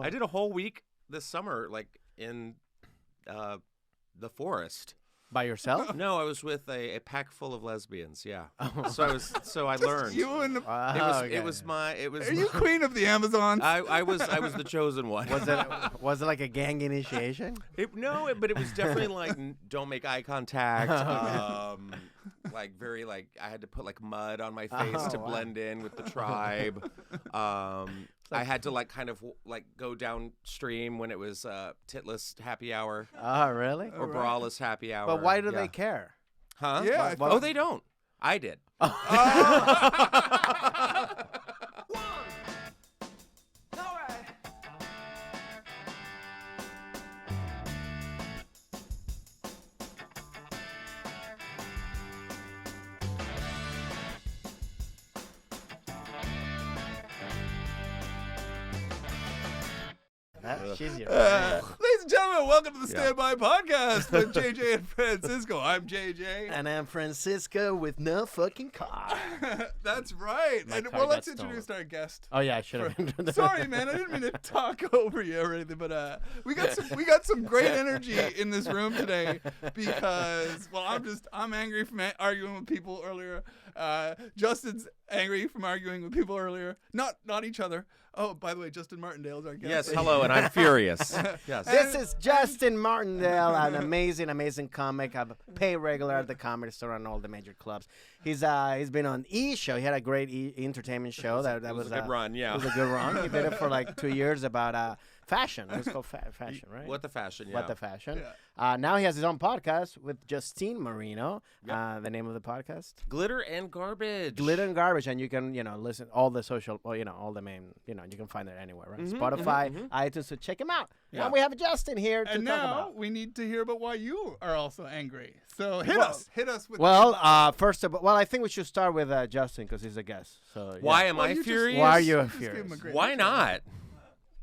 I did a whole week this summer, like in the forest. By yourself? No, I was with a pack full of lesbians. Yeah. Oh. So I learned. You and It was my. Are you queen of the Amazons? I was the chosen one. Was it like a gang initiation? But it was definitely like don't make eye contact. Like very like I had to put like mud on my face to blend in with the tribe. I had to like kind of like go downstream when it was titless happy hour. Oh, really? Or braless happy hour. But why do they care? Huh? Yeah. Oh, they don't. I did. She's your Ladies and gentlemen, welcome to the Standby Podcast with JJ and Francisco. I'm JJ. And I'm Francisco with no fucking car. That's right. My And car well, got let's introduce stolen. our guest. Oh yeah, I should have. Sorry, man. I didn't mean to talk over you or anything, but we got some great energy in this room today because I'm angry from arguing with people earlier. Justin's angry from arguing with people earlier. Not each other. Oh, by the way, Justin Martindale is our guest. Yes, hello, and I'm furious. Yes. This is Justin Martindale, an amazing comic. I pay regular at the Comedy Store and all the major clubs. He's been on E! Show. He had a great entertainment show. That was a good run, yeah. It was a good run. He did it for like 2 years about fashion. It was called fashion, right? What the fashion, yeah. What the fashion. Yeah. Now he has his own podcast with Justine Marino. Yep. The name of the podcast? Glitter and Garbage. Glitter and Garbage, and you can, listen all the social, all the main, you can find it anywhere, right? Spotify, iTunes, so check him out. Yeah. And we have Justin here to And talk now about. we need to hear about why you are also angry. So hit us with. Well, first of all, I think we should start with Justin because he's a guest. So yeah. Why am I furious? Why are you Just give him a furious? great Why intro. not?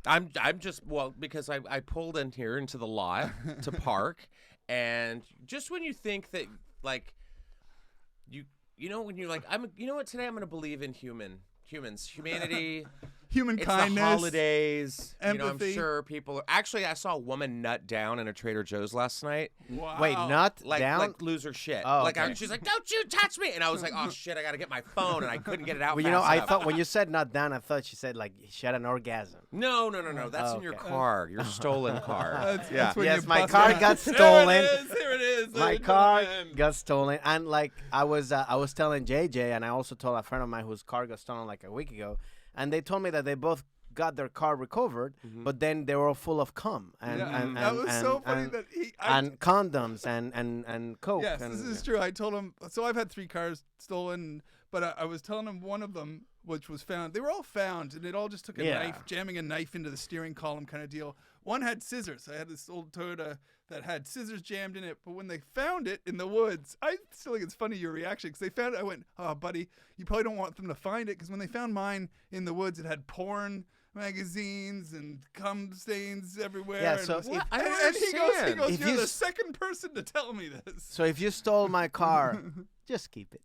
I'm just because I pulled in here into the lot to park, and just when you think that like when you're like you know what, today I'm gonna believe in humanity. Human It's kindness, the holidays. I'm empathy. sure people are. Actually, I saw a woman nut down in a Trader Joe's last night. Wow. Wait, not down? Like lose her shit. Oh, like okay. she's like, "Don't you touch me!" And I was like, "Oh shit, I gotta get my phone," and I couldn't get it out. Well, fast I enough. thought when you said not down, I thought she said like she had an orgasm. No. That's in your car, your stolen car. That's when Yes, you my bust car out. got stolen. There it is. My ladies and car gentlemen. got stolen, and like I was telling JJ, and I also told a friend of mine whose car got stolen like a week ago, and they told me that they both got their car recovered, but then they were all full of cum and That was so funny that and condoms and coke. Yes, and, this is true. I told him. So I've had 3 cars stolen, but I was telling him one of them, which was found. They were all found, and it all just took a knife, jamming a knife into the steering column kind of deal. One had scissors. I had this old Toyota that had scissors jammed in it, but when they found it in the woods, I still think it's funny your reaction, because they found it. I went, "Oh, buddy, you probably don't want them to find it," because when they found mine in the woods, it had porn magazines and cum stains everywhere. Yeah, and so was- if- I don't and he understand. goes, If "You're you the s- second person to tell me this." So if you stole my car, just keep it.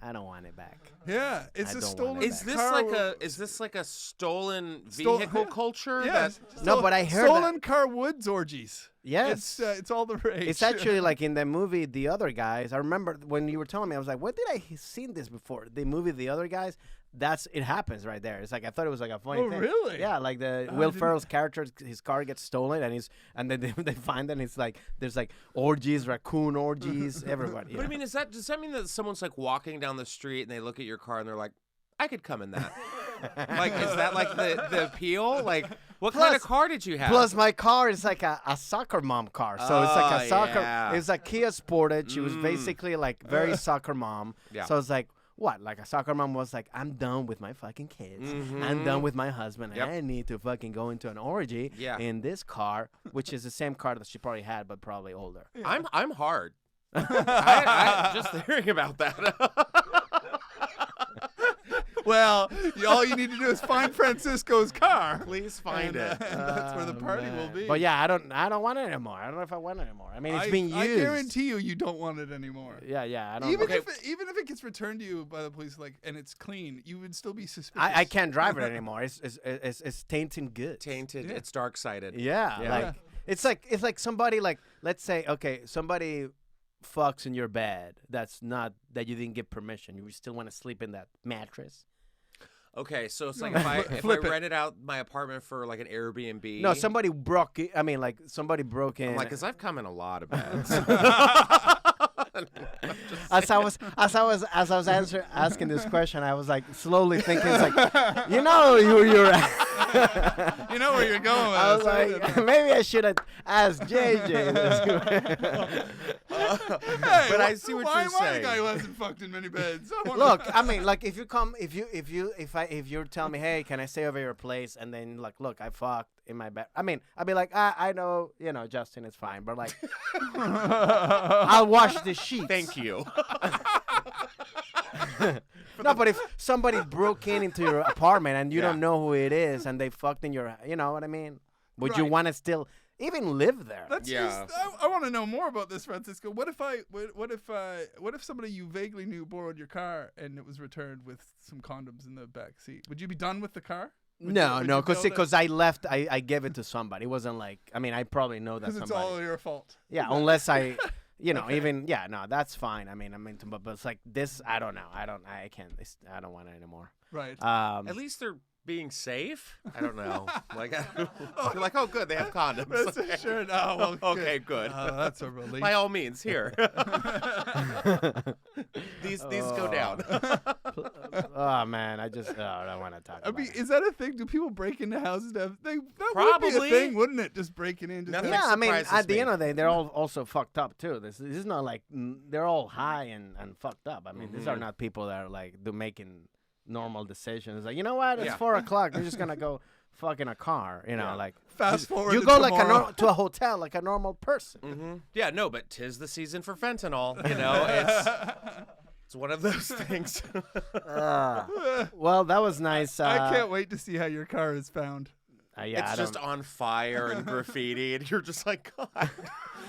I don't want it back. Yeah, it's I a don't stolen want it Is this car. is this like a stolen Stole- vehicle culture? Yes. No, but I heard stolen car woods orgies. Yes. It's all the rage. It's actually like in the movie The Other Guys. I remember when you were telling me, I was like, "What did I seen this before?" The movie The Other Guys. It happens right there. It's like I thought it was like a funny Oh, thing. really? Yeah, like the Will Ferrell's character, his car gets stolen, and then they find it. And it's like there's like orgies, raccoon orgies, everybody. But I mean, does that mean that someone's like walking down the street and they look at your car and they're like, "I could come in that." Like, is that like the appeal? Like, what kind of car did you have? Plus, my car is like a soccer mom car, so it's like a soccer. Yeah. It's a Kia Sportage. She was basically like very soccer mom. Yeah. So it's like. What? Like a soccer mom was like, I'm done with my fucking kids. I'm done with my husband. Yep. I need to fucking go into an orgy in this car, which is the same car that she probably had, but probably older. I'm hard. I just hearing about that. Well, all you need to do is find Francisco's car. Please find it. And that's where the party will be. But yeah, I don't want it anymore. I don't know if I want it anymore. I mean, it's been used. I guarantee you don't want it anymore. Yeah, I don't. Even if it gets returned to you by the police, and it's clean, you would still be suspicious. I can't drive it anymore. It's tainted good. Tainted. Yeah. It's dark-sided. Yeah. It's like somebody let's say somebody fucks in your bed. That's not that you didn't get permission. You still want to sleep in that mattress. Okay, so it's like if I rented out my apartment for like an Airbnb. No, somebody broke it. I mean, like somebody broke in. I'm like, because I've come in a lot of beds. As I was asking this question, I was like slowly thinking, it's like, you know, you're. You know where you're going with I was like, maybe I should have asked JJ. But I see what you're saying. Why the guy who hasn't fucked in many beds? Look, I mean, like if you tell me, hey, can I stay over your place, and then like, look, I fucked in my bed. I mean, I'd be like, I know, Justin is fine, but like, I'll wash the sheets. Thank you. No, but if somebody broke into your apartment and you don't know who it is, and they fucked in your, you know what I mean? Would you want to still even live there? I want to know more about this, Francisco. What if somebody you vaguely knew borrowed your car and it was returned with some condoms in the back seat? Would you be done with the car? No, because I left. I gave it to somebody. It wasn't like, I mean, I probably know that somebody. Because it's all your fault. Yeah, unless I. That's fine. I mean, but it's like this. I don't know. I can't. I don't want it anymore. Right. At least they're being safe. I don't know. You're like, oh, good, they have condoms. That's sure. No, well, okay, good. That's a relief. By all means, here. These go down. Oh man, I don't want to talk. I mean, is that a thing? Do people break into houses? That Probably would be a thing, wouldn't it? Just breaking in. Yeah, I mean, at the end of the day, they're all also fucked up too. This is not like they're all high and fucked up. I mean, these are not people that are like making normal decisions. Like, you know what? It's 4 o'clock. They're just gonna go fuck in a car. Like fast forward. You go like to a hotel like a normal person. Mm-hmm. Yeah, no, but 'tis the season for fentanyl. It's one of those things. Well, that was nice. I can't wait to see how your car is found. It's just on fire and graffiti, and you're just like, God.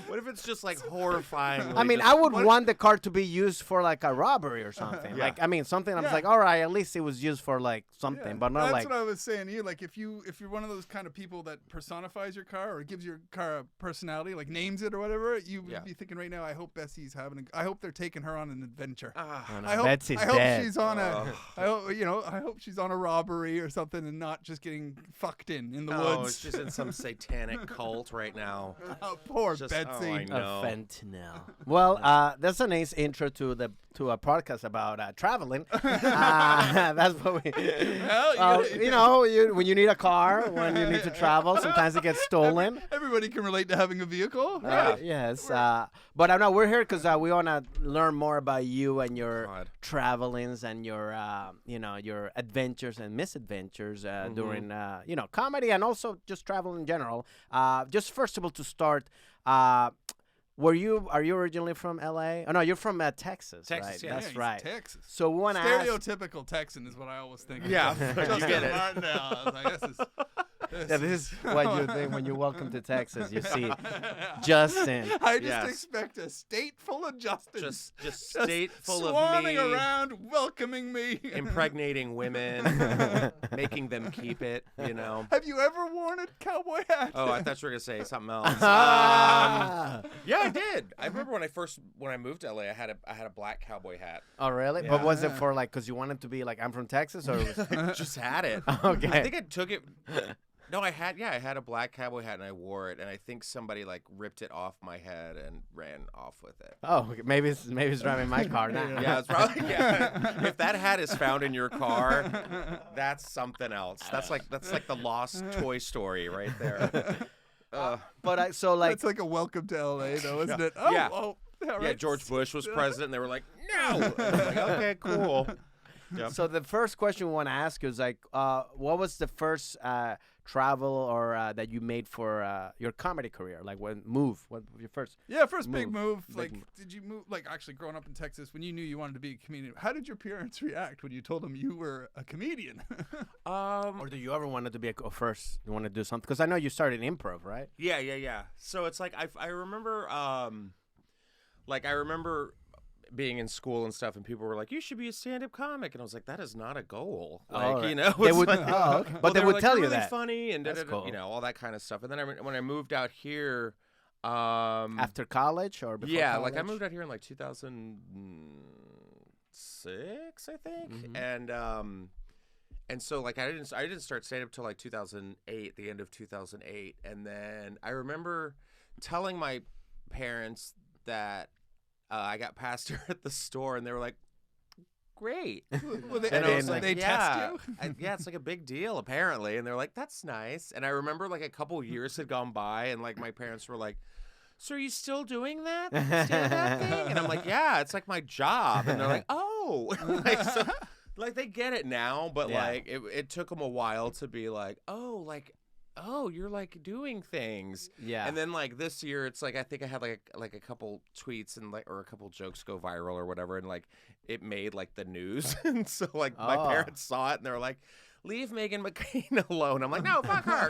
What if it's just like horrifying? I mean, I would want the car to be used for like a robbery or something. Yeah. Like, I mean, something. I was like, all right, at least it was used for like something, but not That's like. That's what I was saying to you. Like, if you're one of those kind of people that personifies your car or gives your car a personality, like names it or whatever, you would be thinking right now, I hope Bessie's I hope they're taking her on an adventure. I hope Betsy's dead. Dead. She's on I hope she's on a robbery or something and not just getting fucked in the woods. She's in some satanic cult right now. Oh, poor Betsy. Oh, I know. Fentanyl. Well, that's a nice intro to a podcast about traveling. That's what we. Well, when you need a car, when you need to travel, sometimes it gets stolen. Everybody can relate to having a vehicle, right? Yes, but I know we're here because we want to learn more about you and your travelings and your your adventures and misadventures during comedy and also just travel in general. Just first of all, to start. Are you originally from LA? Oh no, you're from Texas. Texas, right? That's he's right. Texas. So we want to ask. Stereotypical Texan is what I always think. Yeah, Justin you get it. Martindale. I was like, this is what you think when you welcome to Texas. You see Justin. I just expect a state full of Justin. Just state full of me. Swarming around, welcoming me. Impregnating women, making them keep it, Have you ever worn a cowboy hat? Oh, I thought you were going to say something else. Yeah, I did. I remember when I moved to LA, I had a black cowboy hat. Oh, really? Yeah. But was it for like, because you wanted to be like, I'm from Texas, or it was... I just had it. Okay. I think I took it. No, I had a black cowboy hat and I wore it, and I think somebody like ripped it off my head and ran off with it. Oh, maybe it's driving my car now. Yeah, it's probably If that hat is found in your car, that's something else. That's like the lost Toy Story right there. But so like it's like a welcome to LA though, isn't it? Oh, yeah. Oh, yeah, right. George Bush was president, and they were like, no. And I'm like, okay, cool. Yep. So the first question we want to ask is like, what was the first travel or that you made for your comedy career? Like what was your first? First big move. Did you move? Like actually, growing up in Texas, when you knew you wanted to be a comedian, how did your parents react when you told them you were a comedian? Or do you ever wanted to be first? You want to do something? Because I know you started improv, right? Yeah. So it's like I remember, I remember being in school and stuff, and people were like, "You should be a stand-up comic," and I was like, "That is not a goal." Like, right. you know, They would, okay. But they would like, tell "You're you really that. funny and That's cool. you know, all that kind of stuff. And then when I moved out here, after college or before college? like I moved out here in like 2006, I think, and so like I didn't start stand-up till like 2008, the end of 2008, and then I remember telling my parents that I got past her at the store, and they were like, "Great." Well, and I was like, they test you? Yeah, it's like a big deal apparently. And they're like, "That's nice." And I remember like a couple years had gone by, and like my parents were like, "So are you still doing that stand-up thing?" And I'm like, "Yeah, it's like my job." And they're like, "Oh," like they get it now, but like it took them a while to be like, "Oh, you're like doing things." Yeah. And then like this year, it's like I think I had like a couple tweets and or a couple jokes go viral or whatever, and like it made like the news. And so like my parents saw it and they were like, "Leave Megan McCain alone." I'm like, "No, fuck her."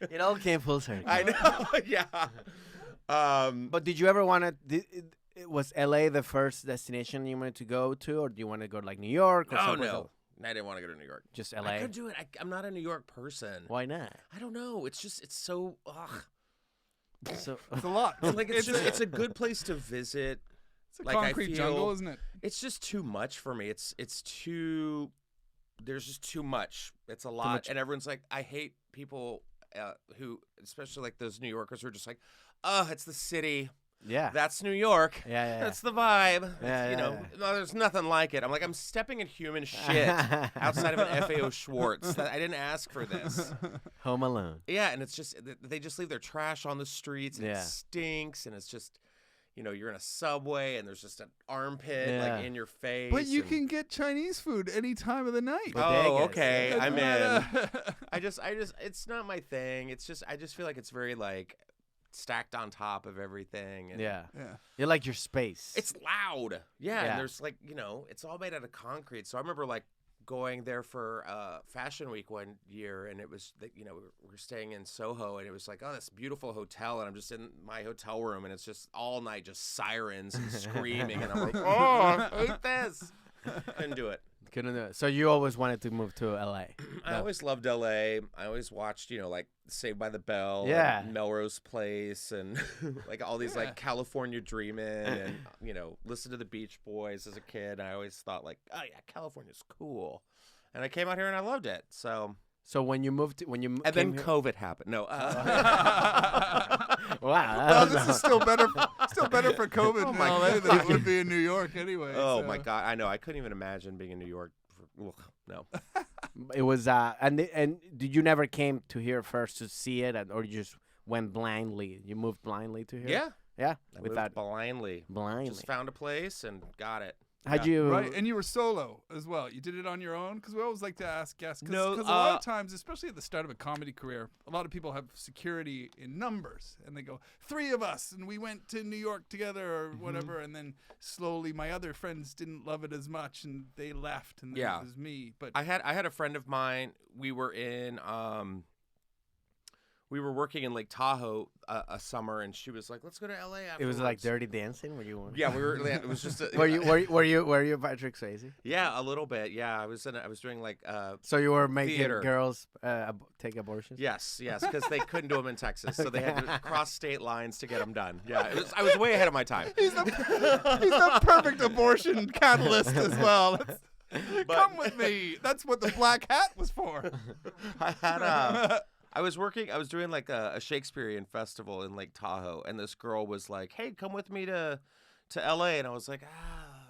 It all came full circle. I know. Yeah. But did you ever want to? Was LA the first destination you wanted to go to, or do you want to go to like New York? Or Oh no. I didn't want to go to New York. Just LA? I could do it. I'm not a New York person. Why not? I don't know. It's so, So It's a lot. like it's a good place to visit. It's a like, concrete jungle, isn't it? It's just too much for me. It's too. There's just too much. It's a lot, and everyone's like, I hate people who, especially like those New Yorkers, who are just like, "Oh, it's the city." Yeah. That's New York. Yeah. That's the vibe. Yeah, you know, no, there's nothing like it. I'm like, I'm stepping in human shit outside of an FAO Schwartz. I didn't ask for this. Home Alone. Yeah, and it's just, they just leave their trash on the streets, and it stinks, and it's just, you know, you're in a subway, and there's just an armpit, like, in your face. But you can get Chinese food any time of the night. Oh, okay. I'm in. I just, it's not my thing. It's just, I just feel like it's very, like, stacked on top of everything. And Yeah. You like your space. It's loud. Yeah, and there's like, you know, it's all made out of concrete. So I remember like going there for Fashion Week one year, and it was, you know, we were staying in Soho, and it was like, oh, this beautiful hotel, and I'm just in my hotel room, and it's just all night just sirens and screaming, and I'm like, oh, I hate this. Couldn't do it. Couldn't do it. So you always wanted to move to LA. I always loved LA. I always watched, you know, like Saved by the Bell, and Melrose Place, and like all these like California Dreamin', and you know, listened to the Beach Boys as a kid. And I always thought like, oh yeah, California's cool. And I came out here and I loved it. So when you moved, and then COVID happened. No. Wow. Well, this is still better for COVID in LA than it would be in New York anyway. Oh my God, I know. I couldn't even imagine being in New York. No. It was and did you never came to here first to see it, or you just went blindly? You moved blindly to here? Yeah. I moved blindly. Just found a place and got it. How'd you? Right, and you were solo as well. You did it on your own? Because we always like to ask guests. Because a lot of times, especially at the start of a comedy career, a lot of people have security in numbers. And they go, 3 of us, and we went to New York together or whatever. And then slowly my other friends didn't love it as much, and they left, and then it was me. But I had a friend of mine. We were in... we were working in Lake Tahoe a summer, and she was like, "Let's go to LA." Afterwards. It was like Dirty Dancing. Were you? Yeah, we were. It was just. Were you Patrick Swayze? Yeah, a little bit. Yeah, I was doing like. So you were making theater. Girls take abortions? Yes, because they couldn't do them in Texas, so they had to cross state lines to get them done. Yeah, I was way ahead of my time. He's the perfect abortion catalyst as well. Come with me. That's what the black hat was for. I had I was doing like a Shakespearean festival in Lake Tahoe, and this girl was like, "Hey, come with me to LA." And I was like,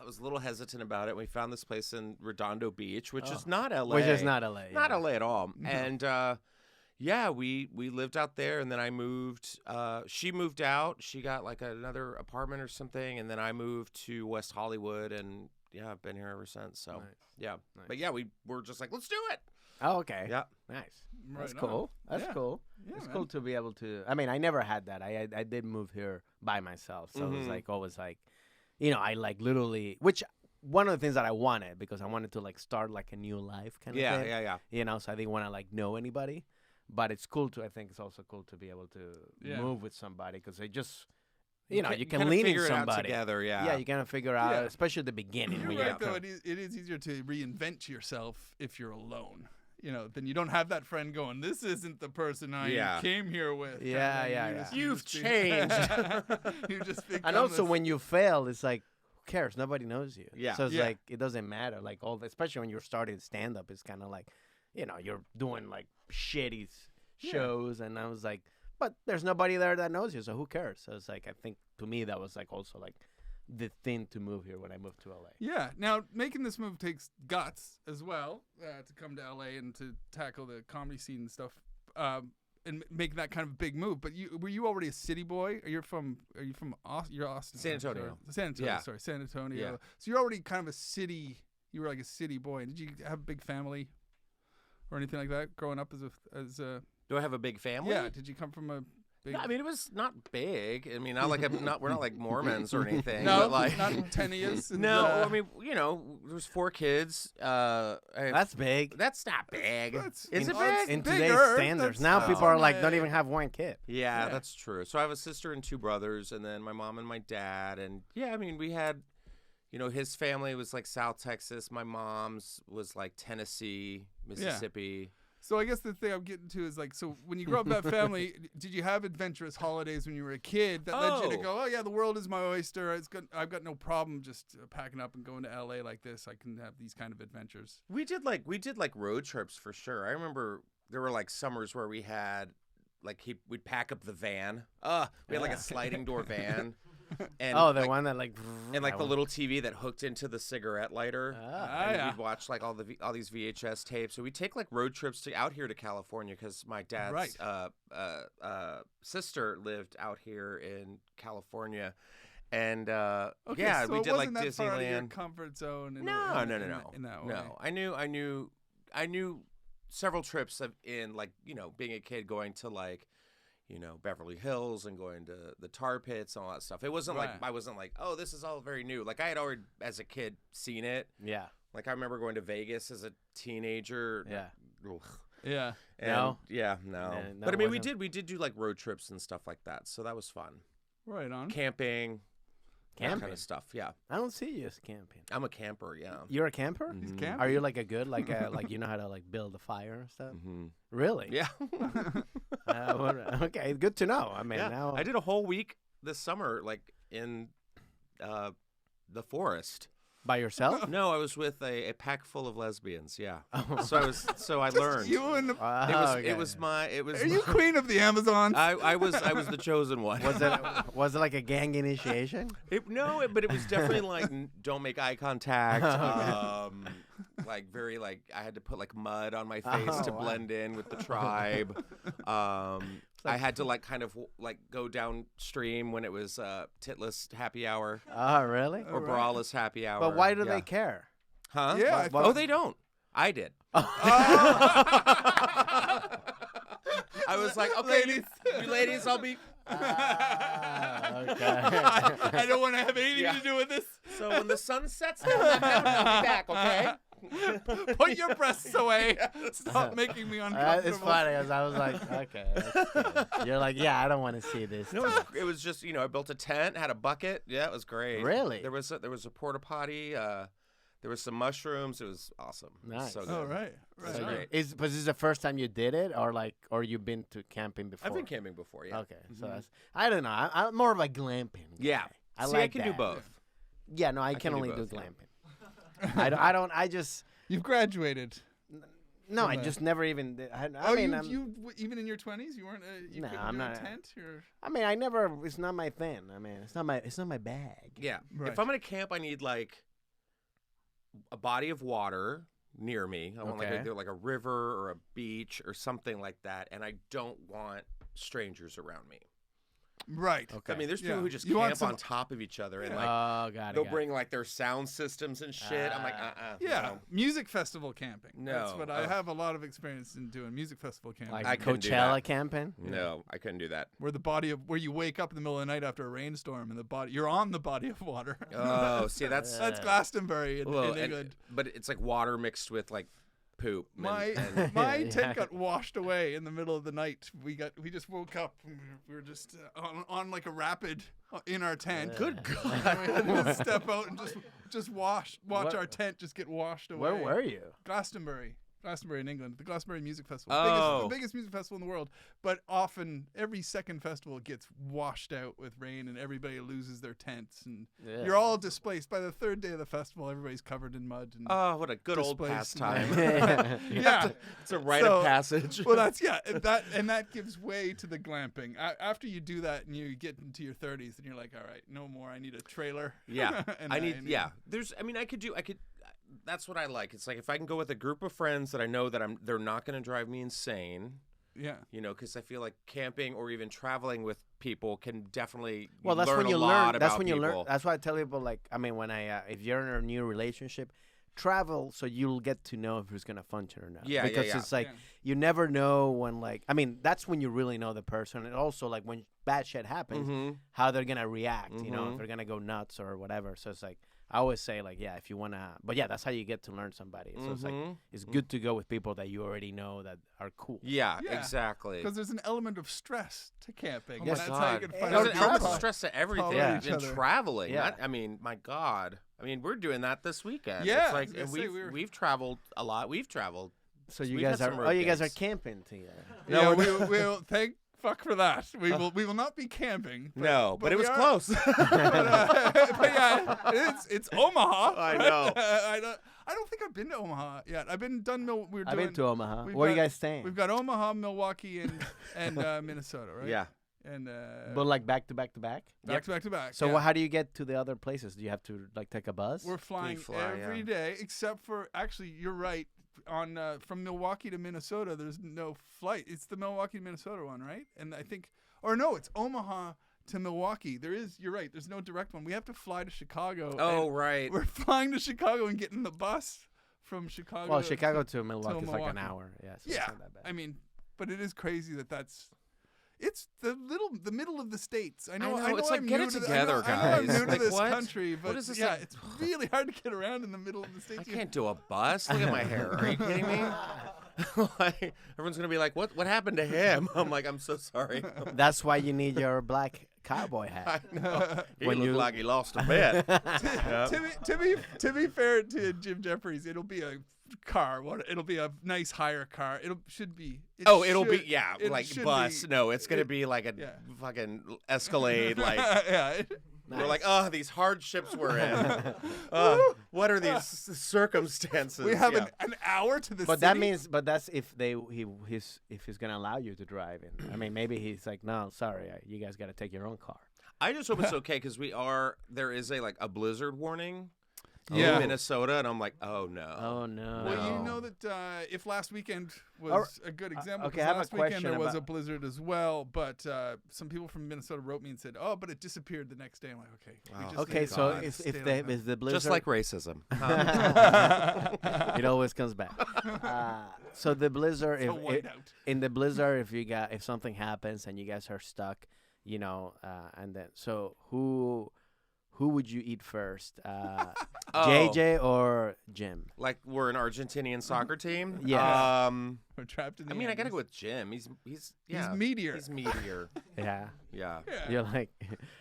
I was a little hesitant about it. We found this place in Redondo Beach, which is not LA. Which is not LA. Not LA at all. No. And we lived out there, and then I moved. She moved out. She got like another apartment or something, and then I moved to West Hollywood, and I've been here ever since. So nice. Nice. But we were just like, let's do it. Oh, okay. Yeah. Nice. Right That's on. cool. That's Yeah. cool. Yeah, It's man. cool to be able to. I mean, I never had that. I did move here by myself, so it was like always like, I like literally, which one of the things that I wanted because I wanted to like start like a new life kind of thing. Yeah. So I didn't want to like know anybody, but it's cool to. I think it's also cool to be able to move with somebody because they just. You can kinda lean in figure it out somebody together. Yeah. Yeah, you kind of figure out, especially at the beginning. You're when right, you're though. It is easier to reinvent yourself if you're alone. Then you don't have that friend going, this isn't the person I came here with. Yeah. You've changed. You just become And also, this- when you fail, it's like, who cares? Nobody knows you. Yeah. So it's Yeah. like, it doesn't matter. Like, especially when you're starting stand up, it's kind of like, you're doing like shitty shows. And I was like, but there's nobody there that knows you. So who cares? So it's like, I think to me, that was like also like the thing to move here when I moved to LA. Yeah. Now, making this move takes guts as well to come to LA and to tackle the comedy scene and stuff, and make that kind of big move. But were you already a city boy? You're from you're Austin, San right? Antonio. San Antonio. Yeah. Sorry, San Antonio. Yeah. So you're already kind of a city. You were like a city boy. Did you have a big family or anything like that growing up as a? Do I have a big family? Yeah. Did you come from a big? No, I mean, it was not big. I mean, not like we're not like Mormons or anything. No, but like, not tenuous. and, no. I mean, there's 4 kids. That's big. That's not big. That's- Is it it's big? In bigger. today's standards. That's Now not people are on like, a- don't even have one kid. Yeah, Yeah. that's true. So I have a sister and 2 brothers, and then my mom and my dad. And yeah, I mean, we had, his family was like South Texas. My mom's was like Tennessee, Mississippi. So I guess the thing I'm getting to is like, so when you grow up that family, did you have adventurous holidays when you were a kid that led you to go, oh yeah, the world is my oyster. I've got no problem just packing up and going to LA like this. I can have these kind of adventures. We did like road trips for sure. I remember there were like summers where we had we'd pack up the van. We had like a sliding door van. And The one that like. and like the little TV that hooked into the cigarette lighter. And yeah. we'd watch like all these VHS tapes. So we'd take like road trips out here to California because my dad's sister lived out here in California. And Okay, yeah, so we it did like wasn't that part of your Disneyland. comfort zone. In No. in that way. No, I knew several trips in like being a kid going to like Beverly Hills and going to the tar pits and all that stuff. It wasn't like I wasn't like, oh, this is all very new. Like I had already as a kid seen it. Yeah. Like I remember going to Vegas as a teenager. Yeah. Ugh. Yeah. And No? Yeah, no. No, But I mean, wasn't. we did do like road trips and stuff like that. So that was fun. Right on. Camping. That Camping? kind of stuff. Yeah. I don't see you as camping. I'm a camper. Yeah. You're a camper? He's Mhm. camping. Are you like a good like you know how to like build a fire and stuff? Mhm. Really? Yeah. Okay, good to know. I mean, Yeah. now I did a whole week this summer, like in the forest. by yourself. No, I was with a pack full of lesbians. Yeah. Oh. So I learned. You and the, It was my. are you queen of the Amazon? I was the chosen one. Was it like a gang initiation? But it was definitely like don't make eye contact. Like very like I had to put like mud on my face to wow. blend in with the tribe. I had to like kind of like go downstream when it was titless happy hour Oh, really? or braless happy hour. But why do Yeah. they care? Huh? Yeah, I thought- Oh, they don't. I did. Oh. I was like, okay, you ladies, I'll be. Okay. I don't want to have anything to do with this. So when the sun sets down that mountain, I'll be back, okay? Put your breasts away. Stop making me uncomfortable. It's funny as I was like, okay. That's good. You're like, yeah, I don't want to see this. No, it was just I built a tent, had a bucket. Yeah, it was great. Really? There was a porta potty. There was some mushrooms. It was awesome. Nice. So good. Oh, right. That's on. great. Was this the first time you did it, or you've been to camping before? I've been camping before. Yeah. Okay, so that's I don't know. I'm more of a glamping guy. Yeah. I See, like I can do that. both. Yeah, no, I can can do only do both, yeah. glamping. I don't. I just You've graduated. no. I From just never even. Did, I Oh, mean, you even in your 20s, you weren't. You No, couldn't I'm do not- a tent. Or... I mean, I never. It's not my thing. I mean, it's not my bag. Yeah. Right. If I'm gonna camp, I need like a body of water near me. I want like Okay. either like a river or a beach or something like that, and I don't want strangers around me. Right. Okay. I mean, there's people who just You want camp some- on top of each other and Oh, like got it. they'll bring like their sound systems and shit. I'm like, Yeah, no. music festival camping. That's No. what I have a lot of experience in doing. Music festival camping, like I couldn't do Coachella that. camping. No, I couldn't do that. where you wake up in the middle of the night after a rainstorm and you're on the body of water. Oh, see, that's That's Glastonbury in well, England. but it's like water mixed with like poop. My Yeah. tent got washed away in the middle of the night. We just woke up. And we were just on like a rapid in our tent. Good God. And we had to step out and just watch What- our tent just get washed away. Where were you? Glastonbury in England, the Glastonbury Music Festival, Oh. the biggest music festival in the world. But often, every second festival gets washed out with rain, and everybody loses their tents, and Yeah. you're all displaced. By the third day of the festival, everybody's covered in mud. And Oh, what a good old Displaced. pastime. yeah, It's a rite So- of passage. well, that gives way to the glamping. After you do that, and you get into your 30s, and you're like, all right, no more. I need a trailer. Yeah, And I need. Yeah, I could. That's what I like. It's like if I can go with a group of friends that I know that they're not going to drive me insane. Yeah. You know, because I feel like camping or even traveling with people can definitely Well, that's learn when you a lot learn. That's about when you learn. people. That's why I tell people, like, I mean, when if you're in a new relationship, travel so you'll get to know if it's gonna function or not. Yeah, yeah, because yeah. it's like Yeah. you never know when, like, I mean, that's when you really know the person, and also like when bad shit happens, Mhm. how they're gonna react. You know, Mhm. if they're gonna go nuts or whatever. So it's like I always say, like, yeah, if you wanna, but yeah, that's how you get to learn somebody. So it's like Mhm. it's good to go with people that you already know that are cool. Yeah, Yeah. exactly. Because there's an element of stress to camping. Oh my and that's how God. you can There's find There's out an element people. of stress to everything tolerate each in other. traveling. Yeah. I mean, my God. I mean, we're doing that this weekend. Yeah, It's I like, was gonna and say, we've traveled a lot. We've traveled. So you We've guys had are some oh, road you guys are days. camping together. No, Yeah, we're- we'll thank fuck for that. We will not be camping. No, but it we was are- close. but yeah, it's Omaha. I know. I don't think I've been to Omaha yet. I've been done. We're I've doing. been to Omaha. we've Where are you got- guys staying? We've got Omaha, Milwaukee, and Minnesota, right? Yeah. And But like back to back to back. back to back to back. So yeah. how do you get to the other places? Do you have to like take a bus? We're flying fly, every yeah. day, except for actually, you're right. On from Milwaukee to Minnesota, there's no flight. It's the Milwaukee to Minnesota one, right? And I think, or no, it's Omaha to Milwaukee. You're right. There's no direct one. We have to fly to Chicago. Oh, and right. We're flying to Chicago and getting the bus from Chicago. well, Chicago to Milwaukee is like an Milwaukee. hour. Yeah. So it's Yeah, not that bad. I mean, but it is crazy that's. It's the middle of the states. I know. It's like, I'm get new it to together, I know I'm guys. new to Like, this what? country, but What is this, yeah, like- it's really hard to get around in the middle of the states. I can't do a bus. Look at my hair. Are you kidding me? Like, everyone's gonna be like, "What Happened to him?" I'm like, "I'm so sorry." That's why you need your black cowboy hat. I know. He When looked you- like he lost a bet. Yep. To be fair to Jim Jeffries, it'll be a car. It'll be a nice hire car. It'll be like bus. No, it's gonna be like a yeah. fucking Escalade. Like yeah. we're like, oh, these hardships we're in. What are these circumstances? We have Yeah. an hour to the But city. that means, but that's if he's gonna allow you to drive in. I mean, maybe he's like, no, sorry, you guys got to take your own car. I just hope it's okay because there is a blizzard warning. Yeah. In Minnesota, and I'm like, oh no. Oh no. Well, you No. know that if last weekend was a good example, okay, 'cause I have a last weekend question there was about- a blizzard as well, but some people from Minnesota wrote me and said, "Oh, but it disappeared the next day." I'm like, "Okay, we Wow. just Okay, need so to if stay the on is the blizzard, Just like racism. it always comes back. So the blizzard, that. So white out. in the blizzard, if something happens and you guys are stuck, you know, and then so who would you eat first, Oh. JJ or Jim? Like we're an Argentinian soccer team. Yeah. We're trapped in the I mean, I gotta Andes. go with Jim. He's He's meteor. He's meteor. Yeah, Yeah. Yeah. you're like,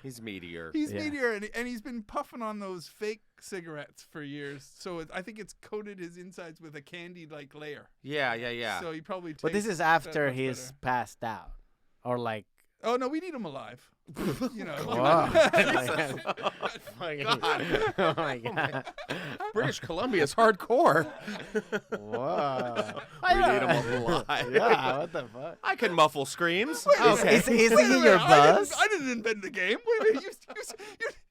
He's meteor. He's Yeah. meteor, and he's been puffing on those fake cigarettes for years. So I think it's coated his insides with a candy-like layer. Yeah. So he probably. but this tastes is after much he's better. passed out, or like. Oh no, we need him alive. You know. Wow. Oh my God. Oh my god. British Columbia's hardcore. Whoa. We need him alive. Yeah, what the fuck? I can muffle screams. Is he in your I bus? didn't invent the game. Wait,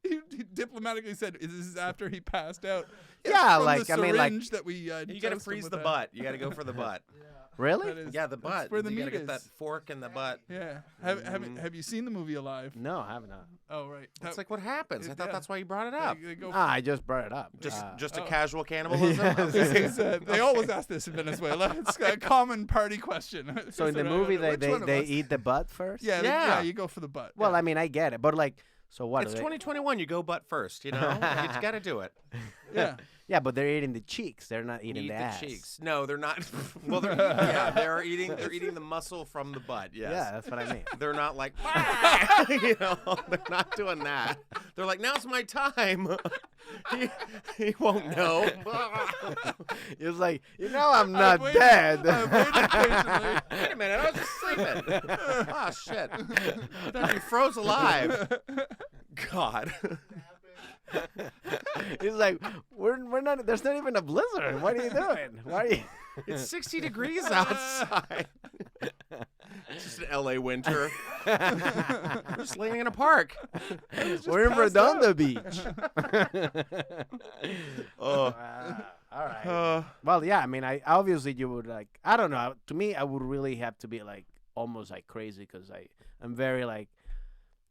you dip diplomatically said, "This is after he passed out." Yeah, from like the I mean, like syringe that we. You got to dosed him freeze with the that. butt. You got to go for the butt. really? That is- Yeah, the that's butt. where the You got to meat get that is. fork in the butt. Yeah. Have you seen the movie Alive? No, I have not. Oh right. That's like what happens. I thought yeah. that's why you brought it up. They go. I just brought it up. Just a Oh. casual cannibalism. They always ask this in Venezuela. It's a common party question. so in the movie, they eat the butt first. Yeah, Yeah. you go for the butt. Well, yeah. I mean, I get it, but like, so what? It's are they- 2021. You go butt first. You know, you just got to do it. yeah. Yeah, but they're eating the cheeks. They're not eating Eat the the ass. cheeks. No, they're not. Well, they're eating the muscle from the butt. Yes. Yeah, that's what I mean. They're not like, you know, they're not doing that. They're like, now's my time. he won't know. It's like, I'm not waited- dead. I waited patiently. Wait a minute, I was just sleeping. Oh shit! I thought you froze alive. God. He's like, we're not. There's not even a blizzard. What are you doing? Why are you? It's 60 degrees outside. It's just an LA winter. We're just laying in a park. We're in passed out. Redondo Beach. Oh. All right. Well, yeah. I mean, I obviously you would like. I don't know. To me, I would really have to be like almost like crazy because I'm very like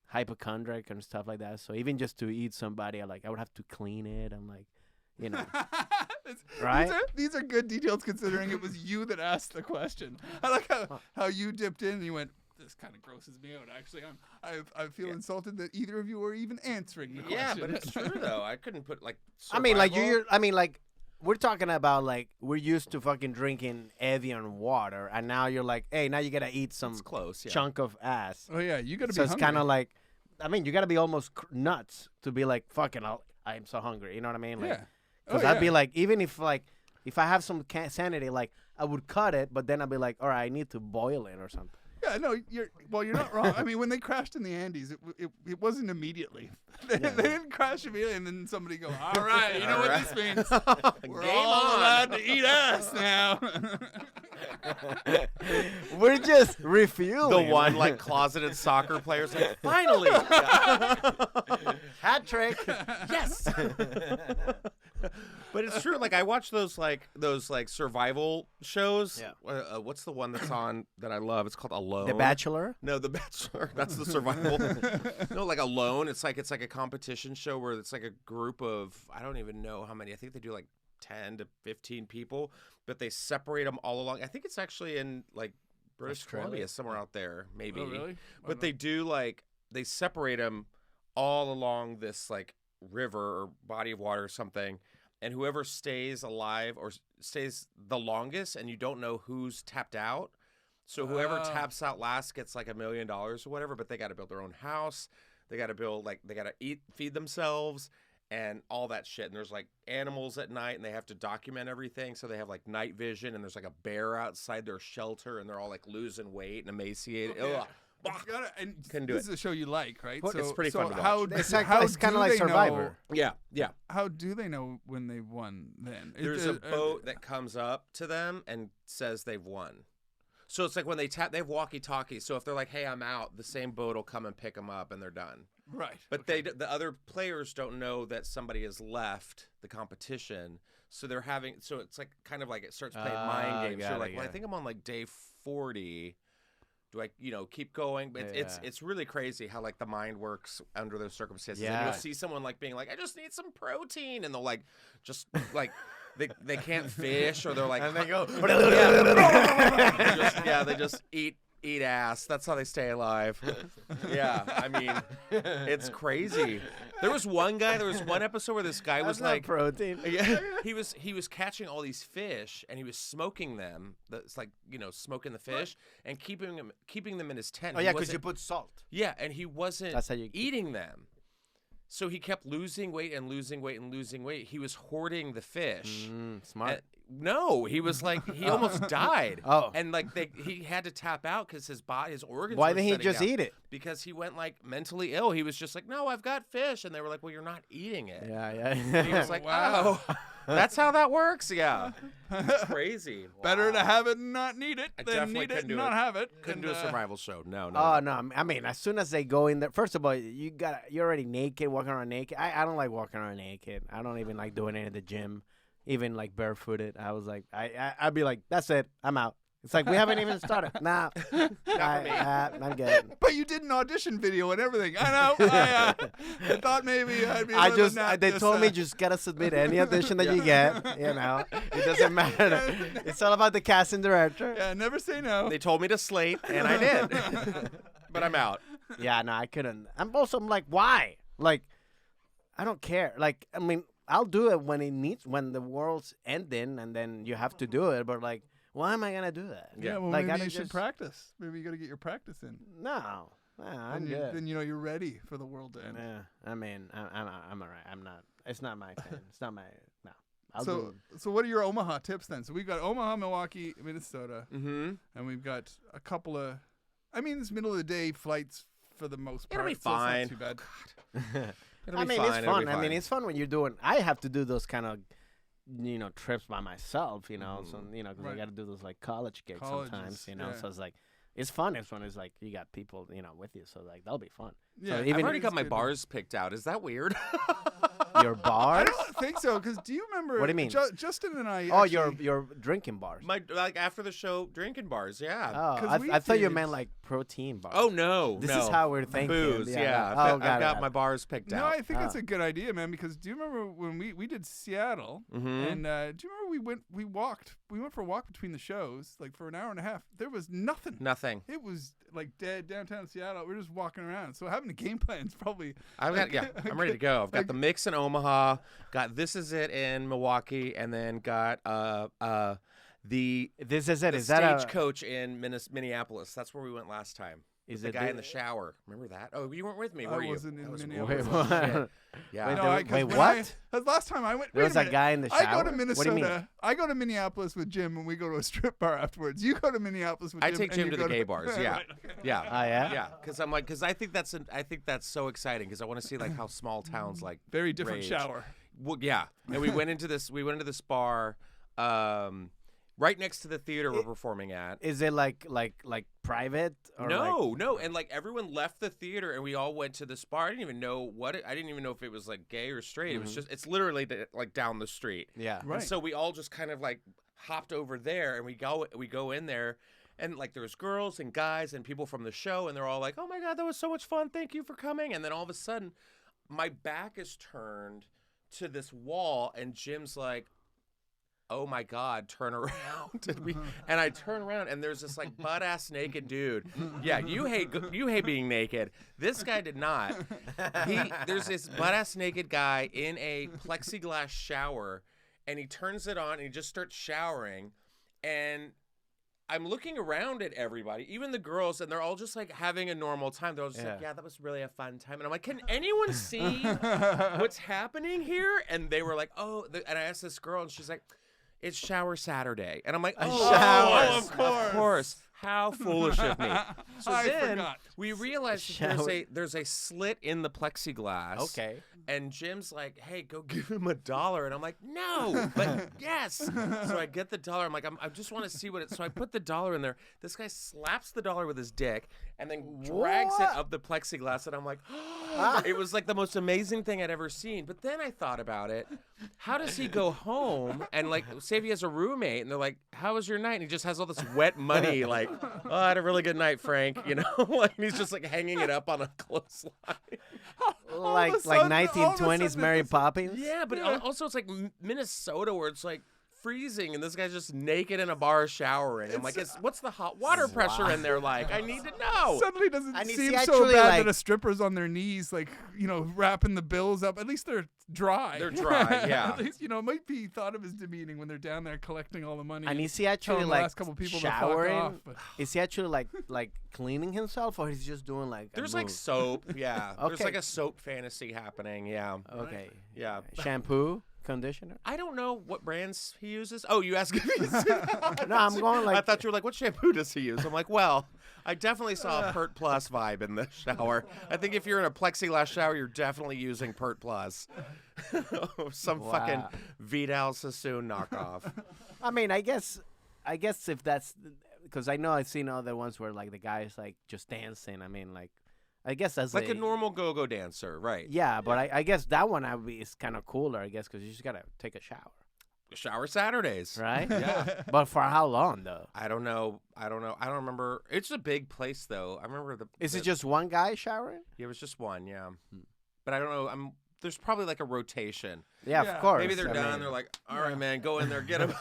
hypochondriac and stuff like that. So even just to eat somebody, I would have to clean it. I'm like, right? These are good details considering it was you that asked the question. I like how you dipped in and you went, this kind of grosses me out. Actually, I feel insulted that either of you were even answering the question. Yeah, but it's true though. I couldn't put like. I mean, like survival. we're talking about like we're used to fucking drinking Evian water, and now you're like, hey, now you gotta eat some It's close. Yeah. chunk of ass. Oh yeah, you gotta So be it's hungry. kind of like, I mean, you gotta be almost nuts to be like, fucking, I'm so hungry. You know what I mean? Like, Yeah. Because I'd be like, even if I have some sanity, like I would cut it, but then I'd be like, all right, I need to boil it or something. Yeah, no, you're not wrong. I mean, when they crashed in the Andes, it wasn't immediately. They didn't crash immediately, and then somebody go, all right, you know what this means? We're Game all on. allowed to eat ass now. We're just refueling. The one like closeted soccer player's like, finally, hat trick. yes. But it's true. Like I watch those survival shows. Yeah. What's the one that's on that I love? It's called Alone. The Bachelor. No, The Bachelor. That's the survival. No, like Alone. It's like a competition show where it's like a group of I don't even know how many. I think they do like 10 to 15 people, but they separate them all along. I think it's actually in like British Columbia, somewhere out there, maybe. Oh, really? But they do they separate them all along this like river or body of water or something. And whoever stays alive or stays the longest, and you don't know who's tapped out. So whoever taps out last gets like $1 million or whatever. But they got to build their own house. They got to they got to feed themselves, and all that shit. And there's like animals at night, and they have to document everything. So they have like night vision, and there's like a bear outside their shelter, and they're all like losing weight and emaciated. Okay. Ugh. Couldn't do this it. is a show you like, right? Well, it's pretty fun to watch. How, It's how kind do of like they Survivor. Yeah. How do they know when they've won then? There's a boat that comes up to them and says they've won. So it's like when they have walkie-talkies. So if they're like, "Hey, I'm out," the same boat will come and pick them up, and they're done. Right. But the other players don't know that somebody has left the competition. So they're having. So it's like kind of like it starts playing mind games. You're like, "Well, I think I'm on like day 40. Do I, keep going?" But it's really crazy how like the mind works under those circumstances. Yeah. And you'll see someone like being like, "I just need some protein," and they'll like just like. They can't fish, or they're like, And they go, they just eat ass. That's how they stay alive. Yeah, I mean, it's crazy. There was one episode where this guy was That's not like, protein. yeah, he was catching all these fish, and he was smoking them. That's like smoking the fish and keeping them in his tent. Oh yeah, because you put salt. Yeah, and he wasn't That's how you eating them. So he kept losing weight and losing weight and losing weight. He was hoarding the fish. Smart. No, he was like he almost died. Oh. And like he had to tap out because his organs. Why were didn't he shutting just down. eat it? Because he went like mentally ill. He was just like, "No, I've got fish," and they were like, "Well, you're not eating it." Yeah. And he was like, Wow. "Oh." That's how that works. Yeah. It's crazy. Better to have it and not need it I than definitely need it couldn't and do not it. have it. Couldn't And, do a survival show. No. Oh no! I mean, as soon as they go in there, first of all, you're already naked, walking around naked. I don't like walking around naked. I don't even like doing it in the gym, even like barefooted. I was like, I'd be like, that's it, I'm out. It's like we haven't even started. Nah, I'm good. But you did an audition video and everything. I know. I thought maybe I'd be. They told me just gotta submit any audition that you get. You know, it doesn't matter. It's all about the casting director. Yeah, never say no. They told me to slate, and I did. But I'm out. Yeah, no, I couldn't. I'm like, why? Like, I don't care. Like, I mean, I'll do it when the world's ending, and then you have to do it. But like, why am I gonna do that? Yeah, well, like, maybe you should practice. Maybe you got to get your practice in. No, I'm good. Then you're ready for the world to end. Yeah, I mean, I'm all right. I'm not. It's not my thing. It's not my. No. So what are your Omaha tips then? So we've got Omaha, Milwaukee, Minnesota, Mm-hmm. and we've got a couple of. I mean, it's middle of the day flights for the most part. It'll be so it's not fine. too bad. It'll be It's fine. fun. I mean, it's fun when you're doing. I have to do those kind of, trips by myself. So because I Right. got to do those like college gigs sometimes. Colleges, So yeah. it's like, it's fun. It's fun. It's like you got people with you. So like that'll be fun. Yeah, So I've even already got my good. bars picked out. Is that weird? your I bars. don't think so. Because do you remember? What do you mean? Justin and I. Oh, actually, your drinking bars. My after the show drinking bars. Yeah. Oh, 'Cause we I thought you did- meant like protein bars. Oh no. This no. is how we're thinking. Booze. Yeah. Oh, I've got my bars picked No, out. I think it's a good idea, man. Because do you remember when we did Seattle? Mhm. And do you remember we went for a walk between the shows, like for an hour and a half. There was nothing. Nothing. It was like dead downtown Seattle. We're just walking around. So having a game plan is probably. I'm ready to go. I've got the mix in Omaha, got This Is It in Milwaukee, and then got the This is it. the Is that a? Stagecoach in Minneapolis. That's where we went last time. Is The it guy in the shower. Remember that? Oh, you weren't with me, I were you? wasn't in That was Minneapolis. horrible. Wait, Shit. Yeah. Wait, No, there- 'cause wait, when what? Because last time I went. There wait was a a minute. guy in the shower. I go to Minnesota. What do you mean? I go to Minneapolis with Jim, and we go to a strip bar afterwards. You go to Minneapolis with I Jim. take and Jim you to go the gay bars. Yeah. Right, okay. Yeah. Oh yeah. Yeah, because I think that's so exciting because I want to see like how small towns like Very different rage. shower. Well, yeah, and we went into this bar, right next to the theater we're performing at. Is it like private? Or No, and like everyone left the theater and we all went to this bar. I didn't even know I didn't even know if it was like gay or straight. It was just it's literally like down the street. Yeah. Right. And so we all just kind of like hopped over there and we go in there. And like there's girls and guys and people from the show and they're all like, "Oh my God, that was so much fun! Thank you for coming!" And then all of a sudden, my back is turned to this wall, and Jim's like, "Oh my God, turn around!" And I turn around, and there's this like butt ass naked dude. Yeah, you hate being naked. This guy did not. There's this butt ass naked guy in a plexiglass shower, and he turns it on and he just starts showering, and I'm looking around at everybody, even the girls, and they're all just like having a normal time. They're all just like, "Yeah, that was really a fun time." And I'm like, "Can anyone see what's happening here?" And they were like, "Oh," and I asked this girl, and she's like, "It's shower Saturday." And I'm like, shower. Of course. Of course. How foolish of me. So I then forgot. we realized that there's a slit in the plexiglass. Okay. And Jim's like, "Hey, go give him $1." And I'm like, "No, but yes." So I get the $1. I'm like, I just want to see what it. So I put the $1 in there. This guy slaps the $1 with his dick and then drags it up the plexiglass. And I'm like, it was like the most amazing thing I'd ever seen. But then I thought about it. How does he go home and like say if he has a roommate and they're like, "How was your night?" And he just has all this wet money like, "Oh, I had a really good night, Frank." Like he's just like hanging it up on a clothesline. Like 1920s Mary Poppins. Yeah, but also it's like Minnesota where it's like freezing and this guy's just naked in a bar showering. I'm like, what's the hot water pressure in there like? I need to know. Suddenly doesn't I need- seem see, so actually, bad like- that a stripper's on their knees, like, wrapping the bills up. At least they're dry. They're dry, yeah. At least, it might be thought of as demeaning when they're down there collecting all the money. And is he actually telling the like last couple people to fuck showering? off, but- Is he actually like cleaning himself, or he's just doing like? There's a like move? soap, yeah. There's Okay. like a soap fantasy happening, yeah. Okay. Yeah. Shampoo, conditioner. I don't know what brands he uses. Oh, you asked me. No, I'm going like. I thought you were like, what shampoo does he use? I'm like, well, I definitely saw a Pert Plus vibe in the shower. I think if you're in a plexiglass shower, you're definitely using Pert Plus. Some fucking Vidal Sassoon knockoff. I mean, I guess if that's because I know I've seen other ones where like the guy's like just dancing. I mean, like I guess that's like a normal go-go dancer, right? Yeah, but I guess that one is kind of cooler. I guess because you just gotta take a shower. Shower Saturdays, right? Yeah. But for how long though? I don't know. I don't remember. It's a big place though. I remember Is it just one guy showering? Yeah, it was just one. Yeah, but I don't know. There's probably like a rotation. Yeah, of course. Maybe they're done. They're like, all right, man, go in there, get him.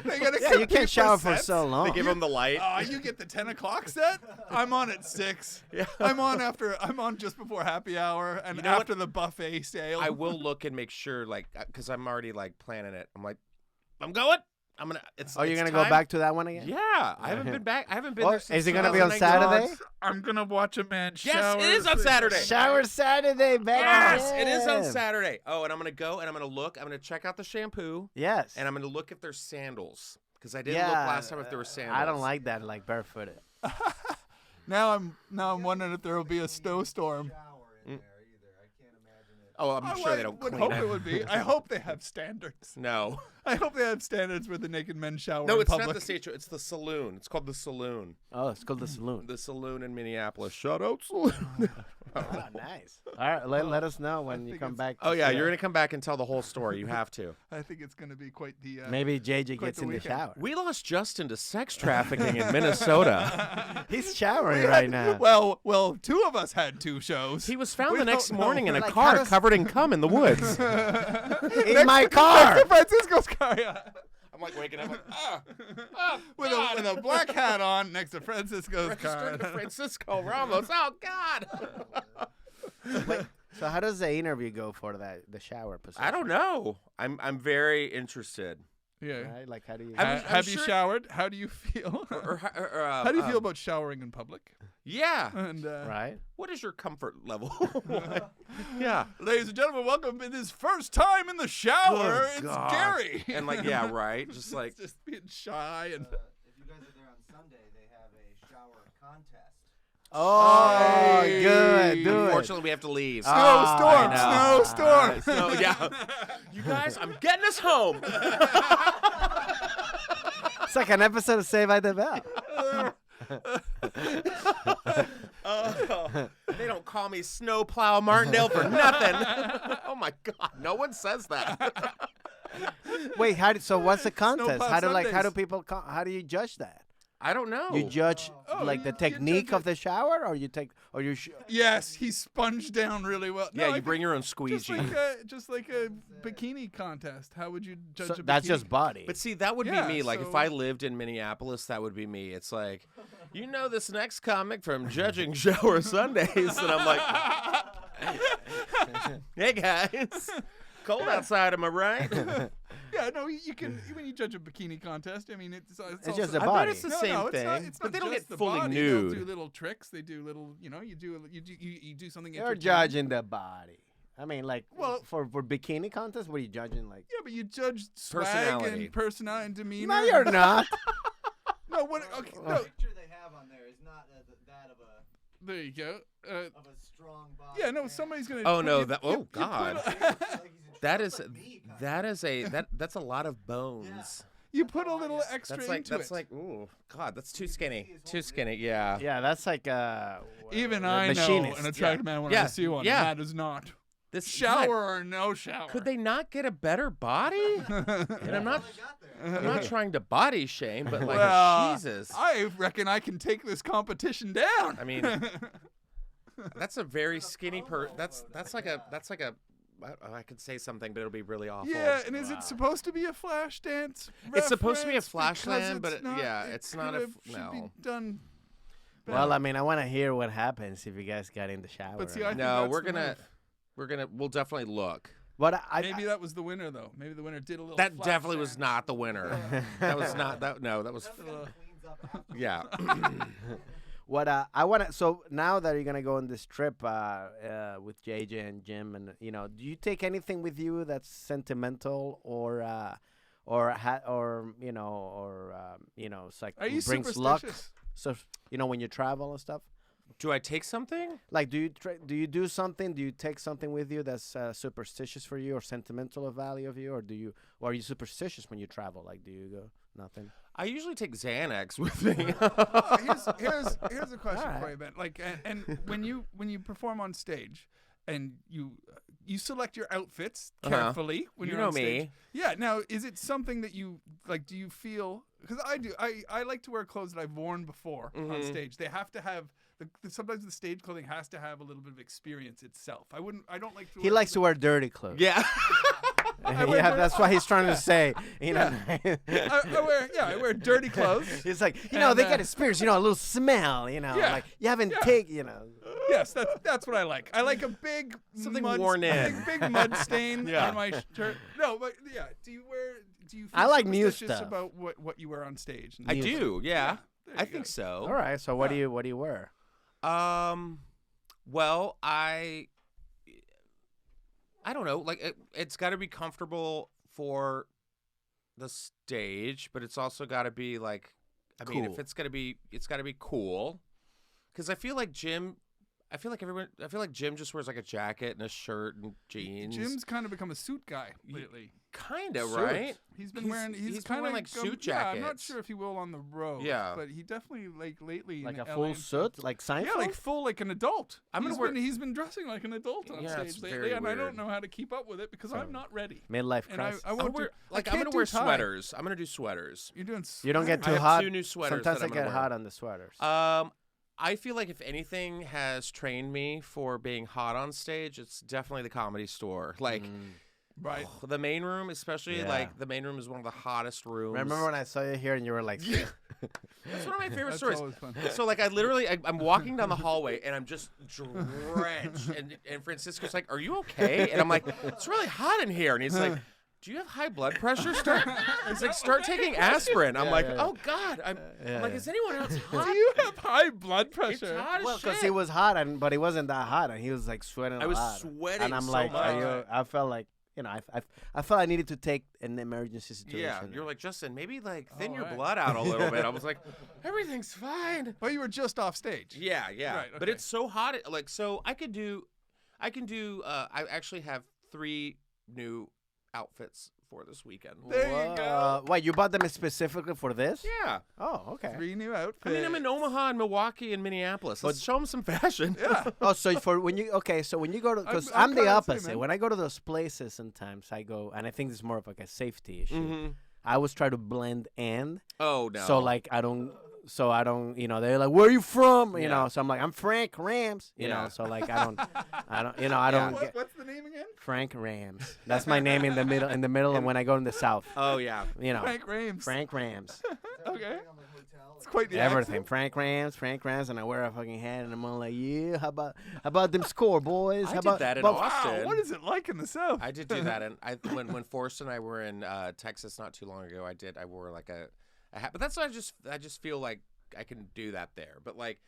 You can't shower for so long. They give him the light. You get the 10 o'clock set. I'm on at 6. Yeah. I'm on just before happy hour and after the buffet sale. I will look and make sure, like, because I'm already like planning it. I'm like, I'm going. I'm gonna. You're gonna go back to that one again? Yeah, I haven't been back. I haven't been there since. Is it gonna be on Saturday? I'm gonna watch a man shower. Yes, it is on Saturday. Shower Saturday, baby. Yes, it is on Saturday. Oh, and I'm gonna go and I'm gonna look. I'm gonna check out the shampoo. Yes. And I'm gonna look if there's sandals because I didn't look last time if there were sandals. I don't like that, like barefooted. Now I'm wondering if there will be a snowstorm. Oh, I'm sure they don't clean it. I would hope it would be. I hope they have standards. No. I hope they have standards where the naked men shower No, in it's public. not the stage show. It's the saloon. It's called the Saloon. Oh, it's called the Saloon. The Saloon in Minneapolis. Shout out Saloon. Oh, nice. All right, let us know when you come back. Oh, yeah, you're going to come back and tell the whole story. You have to. I think it's going to be quite the... Maybe JJ gets in the shower. We lost Justin to sex trafficking in Minnesota. He's showering right now. Well, 2 of us had 2 shows. He was found the next morning in a car covered in cum in the woods. In my car. Next to Francisco's car, yeah. I'm like waking up with a black hat on next to Francisco's car. Registered to Francisco Ramos. Oh, God. Wait, so how does the interview go for the shower position? I don't know. I'm very interested. Yeah. Right? Like, how do you... Have you showered? How do you feel? How do you feel about showering in public? Yeah. And, right. What is your comfort level? Yeah. Ladies and gentlemen, welcome to his first time in the shower. It's Gary. And like, yeah, right. Just like just being shy and. If you guys are there on Sunday, they have a shower contest. Oh, good. Do Unfortunately, we have to leave. Snowstorm. Yeah. You guys, I'm getting us home. It's like an episode of Saved by the Bell. They don't call me Snowplow Martindale for nothing. Oh my God, no one says that. Wait, so what's the contest? Snowplow How do people how do you judge that? I don't know. You judge like the technique of the shower, or you Yes, he sponged down really well. Yeah, No, you bring your own squeegee. Just like a bikini contest. How would you judge a bikini? That's just body. But see, that would be me. Like, if I lived in Minneapolis, that would be me. It's like, you know, this next comic from Judging Shower Sundays, and I'm like, hey guys, cold outside, am I right? Yeah, no, you can when you judge a bikini contest. I mean, it's just a body. I bet it's the same no, thing. It's but not they don't just get the fully body. nude. They'll do little tricks. They do little, you do something. You're judging the body. I mean, like, for bikini contest, what are you judging? Like, yeah, but you judge swag personality. and personality and demeanor. no, you're not. No, what? Okay, The picture they have on there is not that of a. There you go. Of a strong body. Yeah, no, somebody's gonna. Oh no! you God! That's a lot of bones. You put a little extra That's like into it. Ooh, God, that's too skinny. Too skinny. Yeah. Yeah, that's like Even I know machinist. an attractive man when I see one. Yeah. And that is not. This Shower or no shower. Could they not get a better body? And I'm not trying to body shame, but like Jesus. I reckon I can take this competition down. I mean, that's a very skinny That's like a. I could say something, but it'll be really awful. Yeah, and is it supposed to be a flash dance? It's supposed to be a reference? flash Because dance, but it's not a should be done. Well, I mean, I want to hear what happens if you guys got in the shower. But see, I think No, that's we'll definitely look. But maybe that was the winner, though. Maybe the winner did a little. That flash definitely was dance. not the winner. That was not that. No, that was. Yeah. What I want to, so now that you're gonna go on this trip with JJ and Jim, and do you take anything with you that's sentimental or it's like Are you brings luck? superstitious? So when you travel and stuff. Do I take something? Like, do you do something? Do you take something with you that's superstitious for you or sentimental of value of you, or are you superstitious when you travel? Like, do you go nothing? I usually take Xanax with me. Here's a question for you, Ben. Like, and when you perform on stage, and you select your outfits carefully when you're on stage. Me. Yeah. Now, is it something that you like? Do you feel? Because I do. I like to wear clothes that I've worn before on stage. They have to have. Sometimes the stage clothing has to have a little bit of experience itself. I don't like to. He likes to wear dirty clothes. Yeah. That's what he's trying to say. I wear dirty clothes. It's like they get experience. A little smell. Like you haven't taken. Yes, that's what I like. I like a big something worn in, big mud stain on my shirt. No, but yeah. Do you feel I like new superstitious stuff about what you wear on stage? I do. Yeah. I think go. so. All right. So what do you wear? Well, I don't know. Like, it's got to be comfortable for the stage, but it's also got to be like, I mean, if it's got to be cool. Because I feel like Jim just wears like a jacket and a shirt and jeans. Jim's kind of become a suit guy lately. Kind of, right? He's been wearing. He's kind of like suit jackets. I'm not sure if he will on the road. Yeah, but he definitely like lately like in a LA full suit, like Seinfeld. Yeah, like full, like an adult. He's been dressing like an adult on stage lately, and I don't know how to keep up with it because I'm not ready. Midlife crisis. I won't I'm gonna wear sweaters. I'm gonna do sweaters. You're doing. You don't get too I hot. have 2 new sweaters. Sometimes I get hot on the sweaters. I feel like if anything has trained me for being hot on stage, it's definitely the Comedy Store. Like, right, the main room, especially. Like, the main room is one of the hottest rooms. Remember when I saw you here and you were like, that's one of my favorite stories. Always fun. So, like, I'm walking down the hallway and I'm just drenched, and Francisco's like, "Are you okay?" And I'm like, "It's really hot in here," and he's like, "Do you have high blood pressure?" It's like, start taking aspirin. I'm like, "Oh God!" I'm like, "Is anyone else hot?" Do you have high blood pressure? It's hot as because shit. he was hot, but he wasn't that hot, and he was like sweating. I was sweating, and I'm so like, much. I felt like, I felt I needed to take an emergency situation. Yeah, you're like, Justin, maybe like thin your blood out a little bit. I was like, everything's fine. Well, you were just off stage. Yeah. Right, okay. But it's so hot. Like, so I actually have 3 new outfits for this weekend. There you go. Wait, you bought them specifically for this? Yeah. Oh, okay. 3 new outfits. I mean, I'm in Omaha and Milwaukee and Minneapolis. Let's show them some fashion. Yeah. Oh, so when you go to, because I'm the opposite. When I go to those places, sometimes I go, and I think this is more of like a safety issue. Mm-hmm. I always try to blend in. Oh no. So like I don't. They're like, "Where are you from?" You know, so I'm like, "I'm Frank Rams." You know, so like I don't. What's the name again? Frank Rams. That's my name in the middle. And when I go in the south. Oh yeah. Frank Rams. Frank Rams. Okay. It's quite the everything. accent. Frank Rams, and I wear a fucking hat, and I'm all like, "Yeah, how about them score, boys?" I did that in Austin. Wow, what is it like in the South? I did do that, and when Forrest and I were in Texas not too long ago, I wore like a hat, but that's what I just feel like I can do that there. But like,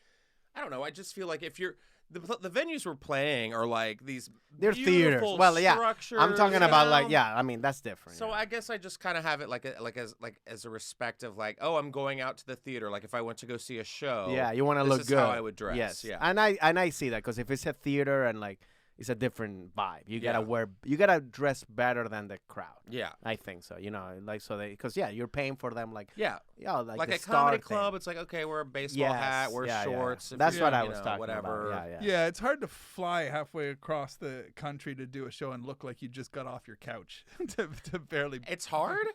I don't know. I just feel like if you're the venues we're playing are like these they're theaters. Well, yeah, I'm talking about like I mean that's different. So I guess I just kind of have it as a respect of like, oh, I'm going out to the theater. Like if I went to go see a show. Yeah, you want to look good. This is how I would dress. Yes. Yeah. And I see that because if it's a theater and like. It's a different vibe. You gotta dress better than the crowd. Yeah, I think so. Because you're paying for them. Like like a comedy club. It's like okay, wear a baseball hat, wear shorts. That's what I was talking whatever. about. Yeah, it's hard to fly halfway across the country to do a show and look like you just got off your couch to barely. It's hard.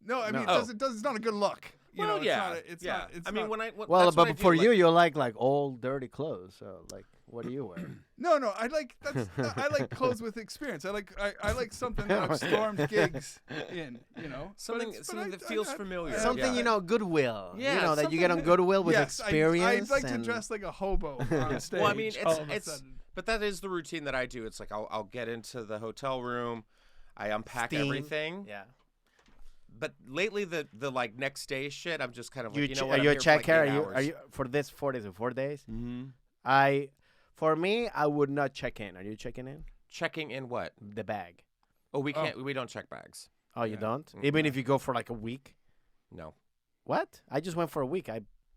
No, I mean it's not a good look. It's not. But for you like old dirty clothes. So like. What do you wear? No, I like I like clothes with experience. I like something that I've stormed gigs in, something that feels familiar. Something Goodwill. Yeah, that you get on Goodwill with experience. I'd like to dress like a hobo on stage. Well, I mean, but that is the routine that I do. It's like I'll get into the hotel room, I unpack everything. Yeah. But lately, the like next day shit, I'm just kind of like, Are you a check here? Are you for this 4 days or 4 days? Mm-hmm. For me, I would not check in. Are you checking in? Checking in what? The bag. Oh, we can't. We don't check bags. Oh, you don't? Mm-hmm. Even if you go for like a week? No. What? I just went for a week.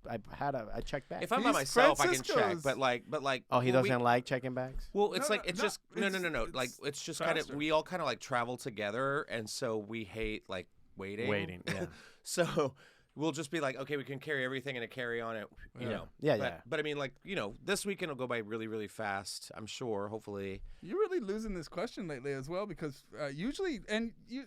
I checked bags. If I'm by myself, I can check. Francisco's- But like, Oh, he well, doesn't like checking bags? Well, it's No, like no, it's no, just no. it's- Like it's just kind of faster. we all kind of like travel together, and so we hate like waiting. Yeah. So we'll just be like, okay, we can carry everything in a carry-on. You know. Yeah, but, yeah. But I mean, like this weekend will go by really, really fast. I'm sure. Hopefully. You're really losing this question lately as well because usually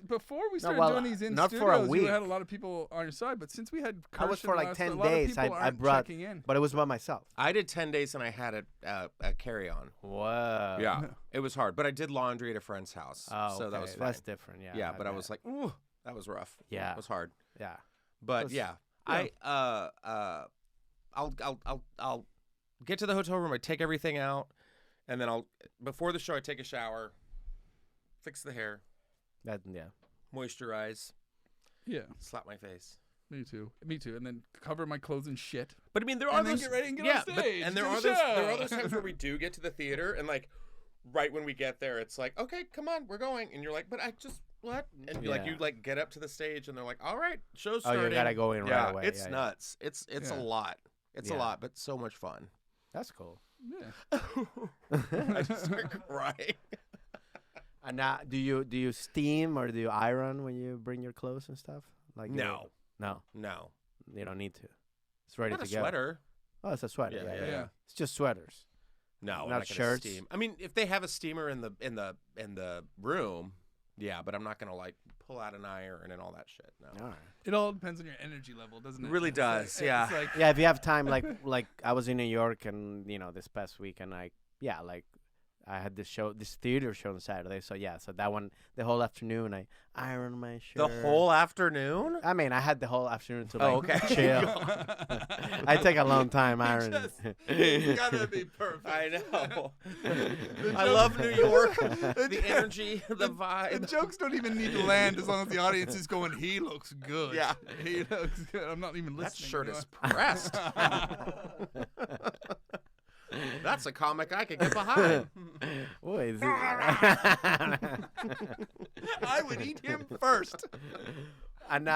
before we started well, doing these in not studios, for a you week. had a lot of people on your side. But since we had I was Kirsten for like last, 10 a lot of days. people I aren't brought, checking in. but it was by myself. I did 10 days and I had a carry-on. Whoa. Yeah, it was hard, but I did laundry at a friend's house, Oh, so that okay. was fine. That's different. Yeah. Yeah, but I bet. was like, ooh, that was rough. Yeah. It was hard. Yeah. But Was- yeah, yeah. I'll get to the hotel room. I take everything out, and then before the show I take a shower, fix the hair, Yeah. moisturize, Yeah, slap my face. me too. And then cover my clothes in shit. But I mean, there are And then those. get ready and get yeah, on but- stage, and there do are the there are show. those times where we do get to the theater, and like, right when we get there, it's like, okay, come on, we're going, and you're like, but I just what? And you Yeah. get up to the stage, and they're like, all right, show's Oh, starting. you gotta go in yeah, right away. it's Yeah, yeah. nuts. It's Yeah. a lot. It's a Yeah. lot, but so much fun. That's cool. Yeah. I just start crying. And now, do you steam or do you iron when you bring your clothes and stuff? Like No, no, no, you don't need to. It's ready not to a go. sweater. Oh, it's a sweater. Yeah, Yeah, yeah. It's just sweaters. No, I'm Not not gonna shirts? steam. I mean, if they have a steamer in the room, yeah, but I'm not gonna like pull out an iron and all that shit. No. All right. It all depends on your energy level, doesn't it? It really It's like- does, yeah. It's like, Yeah, if you have time, like I was in New York and this past week, and I had this theater show on Saturday. So that one, the whole afternoon, I ironed my shirt. The whole afternoon? I mean, I had the whole afternoon to Oh, like okay. chill. I take a long time ironing. It's gotta be perfect. I know. I love New York. The energy, the The vibe. jokes don't even need to land as long as the audience is going, he looks good. Yeah. He looks good. I'm not even That listening. shirt you know? is pressed. That's a comic I could get behind. Boy, is I would eat him first. and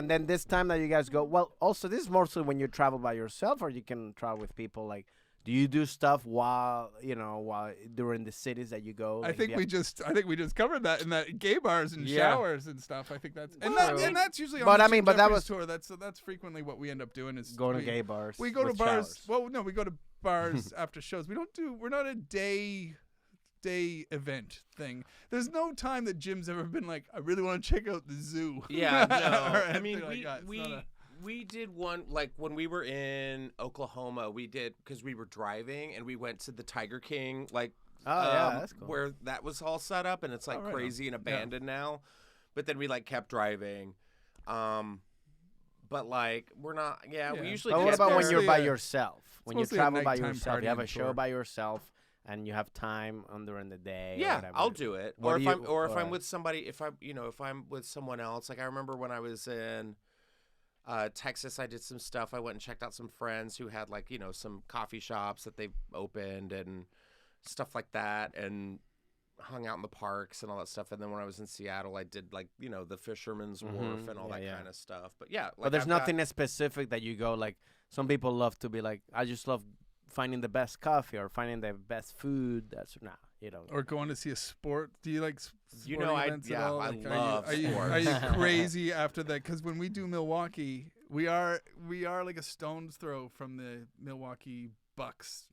then this time that you guys go, well, also this is mostly when you travel by yourself, or you can travel with people. Like, do you do stuff while during the cities that you go? I Like, think we just covered that in that gay bars and Yeah. showers and stuff. I think that's Well, and that's usually on but the I mean, Jim but that Jeffries was- tour. That's frequently what we end up doing is go to we, gay bars. We go to with bars. showers. Well, no, we go to bars after shows. We're not a day event thing. There's no time that Jim's ever been like, I really want to check out the zoo. Yeah, Or no. I anything mean, like that. It's not a- we did one, like when we were in Oklahoma, we did, because we were driving and we went to the Tiger King, like, That's cool. where that was all set up, and it's like Oh, right crazy and on. abandoned now. But then we like kept driving. But like we're not. Yeah, we Yeah. usually. But what just about when go- you're mostly by a- yourself? When you mostly a travel by nighttime yourself, you have a partying show tour. by yourself, and you have time during the day. or Yeah, whatever. I'll do it. What Or do if you- I'm or if I'm or- with somebody, if I'm with someone else. Like I remember when I was in Texas, I did some stuff. I went and checked out some friends who had like some coffee shops that they opened and stuff like that, and hung out in the parks and all that stuff. And then when I was in Seattle, I did like the Fisherman's Wharf and all Yeah, that yeah. kind of stuff. But yeah, like But there's I've got- nothing specific that you go like. Some people love to be like, I just love finding the best coffee or finding the best food. That's you don't. Or going to see a sport. Do you like You sporting know, events at yeah, all? I Like, love are you sports. crazy after that? Because when we do Milwaukee, we are like a stone's throw from the Milwaukee Bucks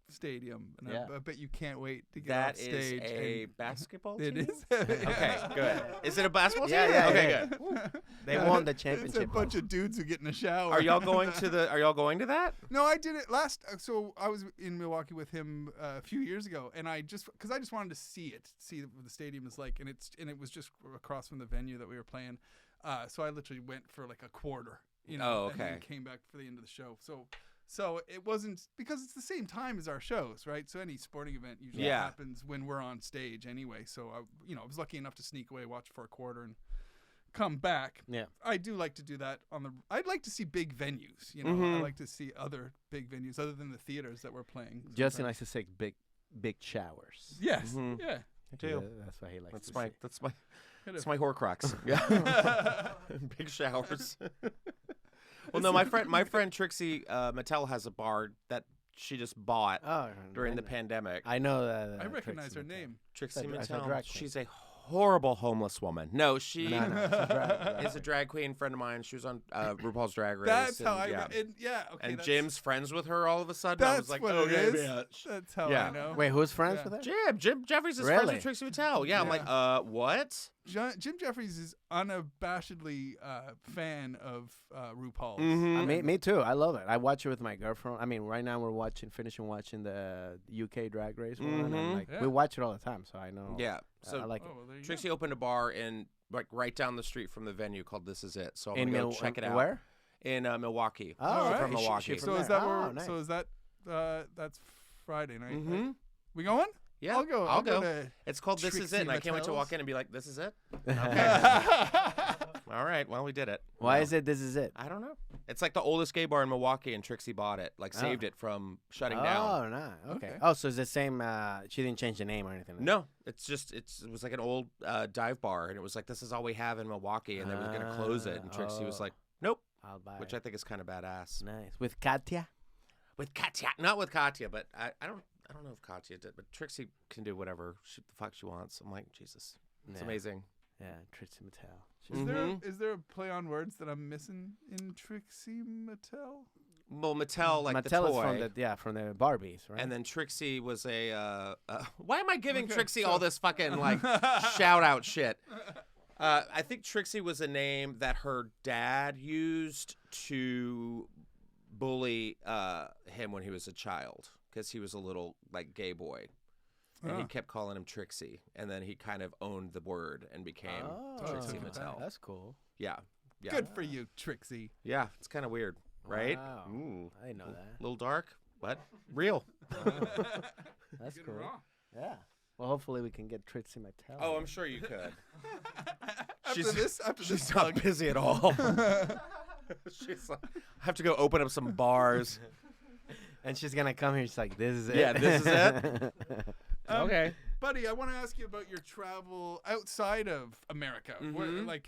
stadium, and Yeah. I bet you can't wait to get That off is stage. a and basketball it team? is. Okay, good. Is it a basketball Yeah, team? yeah, Okay, yeah. good. They won the It's a championship. bunch of dudes who get in the shower. Are y'all going to that? No, I did it last. So I was in Milwaukee with him a few years ago, and I just wanted to see what the stadium is like, and it was just across from the venue that we were playing. So I literally went for like a quarter, Oh, and then okay. came back for the end of the show. So it wasn't, because it's the same time as our shows, right? So any sporting event usually Yeah. happens when we're on stage anyway. So I was lucky enough to sneak away, watch for a quarter, and come back. Yeah. I do like to do that I'd like to see big venues, I Mhm. like to see other big venues other than the theaters that we're playing. Justin sometimes. likes to say big showers. Yes. Mhm. Yeah. I do. Yeah, that's what he likes. That's to my say. that's my Kind that's of- my Horcrux. Yeah. Big showers. Well, no, my friend Trixie Mattel has a bar that she just bought during the pandemic. I know that. I recognize her name. Trixie It's a Mattel. drag queen. She's a horrible homeless woman. No, she No, it's is a drag queen friend of mine. She was on RuPaul's Drag Race. That's and, how I yeah. Okay, And that's, Jim's friends with her all of a sudden. I That's was like, what oh, it yeah, is. bitch. That's how Yeah. I know. Wait, who's friends Yeah. with her? Jim Jeffries is friends Really? with Trixie Mattel. Yeah, I'm like, what? Jim Jeffries is unabashedly fan of RuPaul's. Mhm. Me too. I love it. I watch it with my girlfriend. I mean, right now we're finishing watching the UK Drag Race one. And like, Yeah. we watch it all the time, so I know. Yeah. I So like Oh, well, there you Trixie opened a bar in like right down the street from the venue called This Is It. So I'm it. gonna go check it out. Where? In Milwaukee. Oh, All She's right. from Is she Milwaukee. from So is there? that Oh, where? nice. So is that that's Friday night? Mhm. Right? We going? Yeah, I'll go. I'll go. to It's called This Is Trixie It, and I can't wait to Mattel's. walk in and be like, "This is it." Okay. All right, well, we did it. Why No. is it? This is it. I don't know. It's like the oldest gay bar in Milwaukee, and Trixie bought it, like saved it from shutting down. Oh, no. Okay. Okay. Oh, so it's the same. She didn't change the name or anything. No, it was like an old dive bar, and it was like, this is all we have in Milwaukee, and they were gonna close it, and Trixie was like, nope, I'll buy which it. I think is kind of badass. Nice. With Katya? With Katya, not with Katya, but I don't know if Katya did, but Trixie can do whatever the fuck she wants. I'm like, Jesus, it's Yeah. amazing. Yeah, Trixie Mattel. Is there a play on words that I'm missing in Trixie Mattel? Well, Mattel, like Mattel the is toy. from the Barbies, right? And then Trixie was a. Why am I giving Okay, Trixie so- all this fucking like shout out shit? I think Trixie was a name that her dad used to bully him when he was a child because he was a little like gay boy, and he Oh. kept calling him Trixie, and then he kind of owned the word and became Trixie Oh. Mattel. That's cool. Yeah, yeah, Good for you, Trixie. yeah. It's kind of weird, right? Wow. Ooh, I didn't know that. little dark. What? Real? That's Get it cool. wrong. Yeah. Well, hopefully we can get Trixie Mattel. Oh, I'm sure you could. After this She's plug. not busy at all. She's like, I have to go open up some bars. And she's gonna come here. She's like, "This is it." Yeah, this is it? Okay. Buddy, I want to ask you about your travel outside of America. Where, Mhm. like,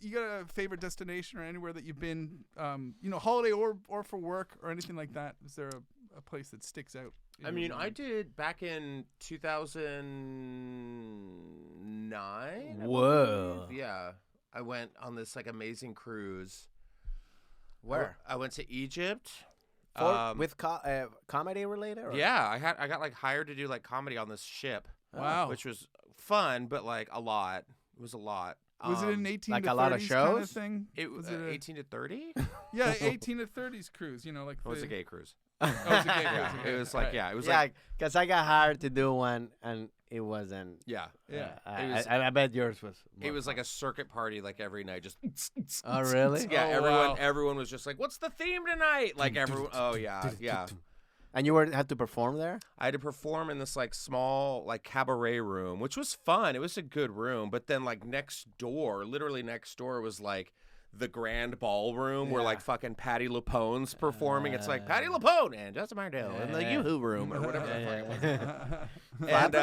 you got a favorite destination or anywhere that you've been, holiday or for work or anything like that? Is there a place that sticks out? in I your mean, I mind? did back in 2009. I Whoa. believe. Yeah. I went on this like amazing cruise. Where? I went to Egypt. With comedy related? Or? Yeah, I got like hired to do like comedy on this ship, Wow. which was fun, but like a lot. It was a lot. Was it an 18 like to a lot of 30s kind of shows? thing? It was Was it a- 18 to 30. Yeah, 18 to 30s cruise. Like It was the- a gay cruise. Oh, it was a gay Yeah, cruise. it was like Right. yeah, it was Yeah, like because I got hired to do one and it wasn't. yeah. Yeah. It was- I bet yours was. It more was like fun. a circuit party, like every night. Just Oh, really? yeah. Oh, Everyone was just like, "What's the theme tonight?" Like everyone. Oh yeah, yeah. And you had to perform there? I had to perform in this like small like cabaret room, which was fun. It was a good room, but then like literally next door was like the grand ballroom where Yeah. like fucking Patti LuPone's performing. It's like Patti LuPone and Justin Martindale in the Yeah. Yoo-Hoo room or whatever the fuck it was. Yeah. And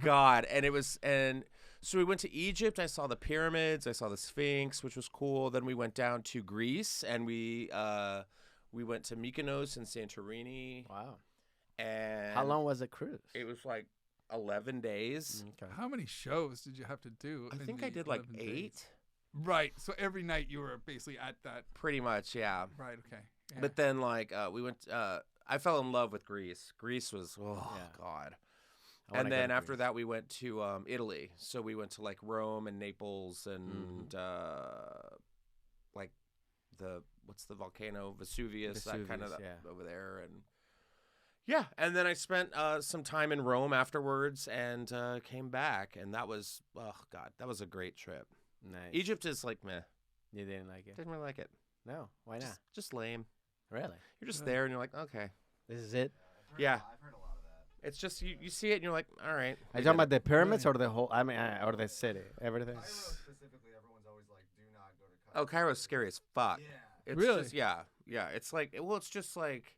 God, and so we went to Egypt. I saw the pyramids. I saw the Sphinx, which was cool. Then we went down to Greece, and we went to Mykonos and Santorini. Wow. And How long was the cruise? It was like 11 days. Okay. How many shows did you have to do? I in think the I did like 11 days? 8. Right. So every night you were basically at that. Pretty much, yeah. Right. Okay. Yeah. But then like we went. I fell in love with Greece. Greece was Yeah. God. I wanna And go then to after Greece. that, we went to Italy. So we went to like Rome and Naples and like what's the volcano Vesuvius, that kind of Vesuvius, yeah. over there, and yeah. And then I spent some time in Rome afterwards and came back, and that was that was a great trip. Nice. Egypt is like meh. You didn't like it? Didn't really like it. No. Why not? Just lame. Really? You're just there and you're like, okay. This is it? Yeah. I've heard a lot of that. It's just you see it and you're like, all right. Are you talking about the pyramids or the whole? I mean, or the city? Everything. Cairo specifically, everyone's always like, do not go to Cairo. Oh, Cairo's scary as fuck. Yeah. It's Really? Just, yeah. It's like it's just like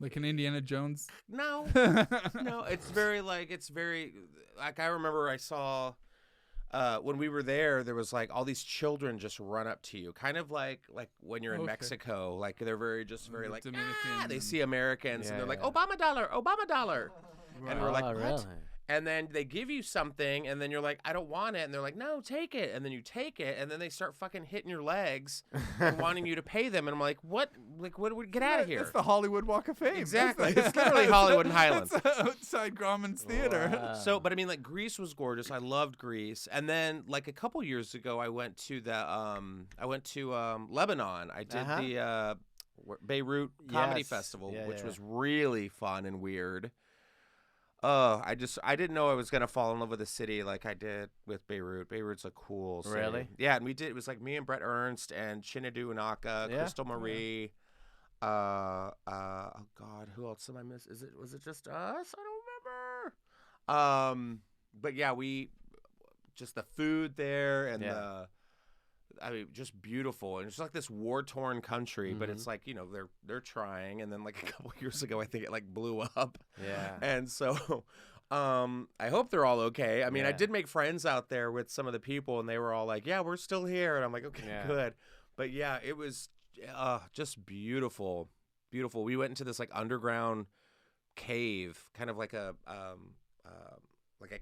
like an Indiana Jones. no, no. It's very like I remember I saw when we were there was like all these children just run up to you, kind of like when you're in Mexico, like they're very like Dominicans they see Americans and they're like Obama dollar, and we're like what? Really? And then they give you something, and then you're like, I don't want it. And they're like, no, take it. And then you take it, and then they start fucking hitting your legs and wanting you to pay them. And I'm like, what? Like, what? Get out of here. It's the Hollywood Walk of Fame. Exactly. It's literally Hollywood and Highland. It's outside Grauman's Theater. Wow. So, but I mean, like, Greece was gorgeous. I loved Greece. And then, like, a couple years ago, I went to Lebanon. I did the Beirut Comedy Festival, which was really fun and weird. I didn't know I was gonna fall in love with a city like I did with Beirut. Beirut's a cool city. Really? Yeah, and we did. It was like me and Brett Ernst and Chinadu Inaka, Crystal Marie. Oh God, who else am I missing? Was it just us? I don't remember. But yeah, we just the food there and I mean, just beautiful, and it's like this war-torn country, but it's like, you know, they're trying, and then like a couple years ago, I think it like blew up. Yeah. And so, I hope they're all okay. I mean, I did make friends out there with some of the people, and they were all like, "Yeah, we're still here," and I'm like, "Okay, good." But yeah, it was just beautiful, beautiful. We went into this like underground cave, kind of like a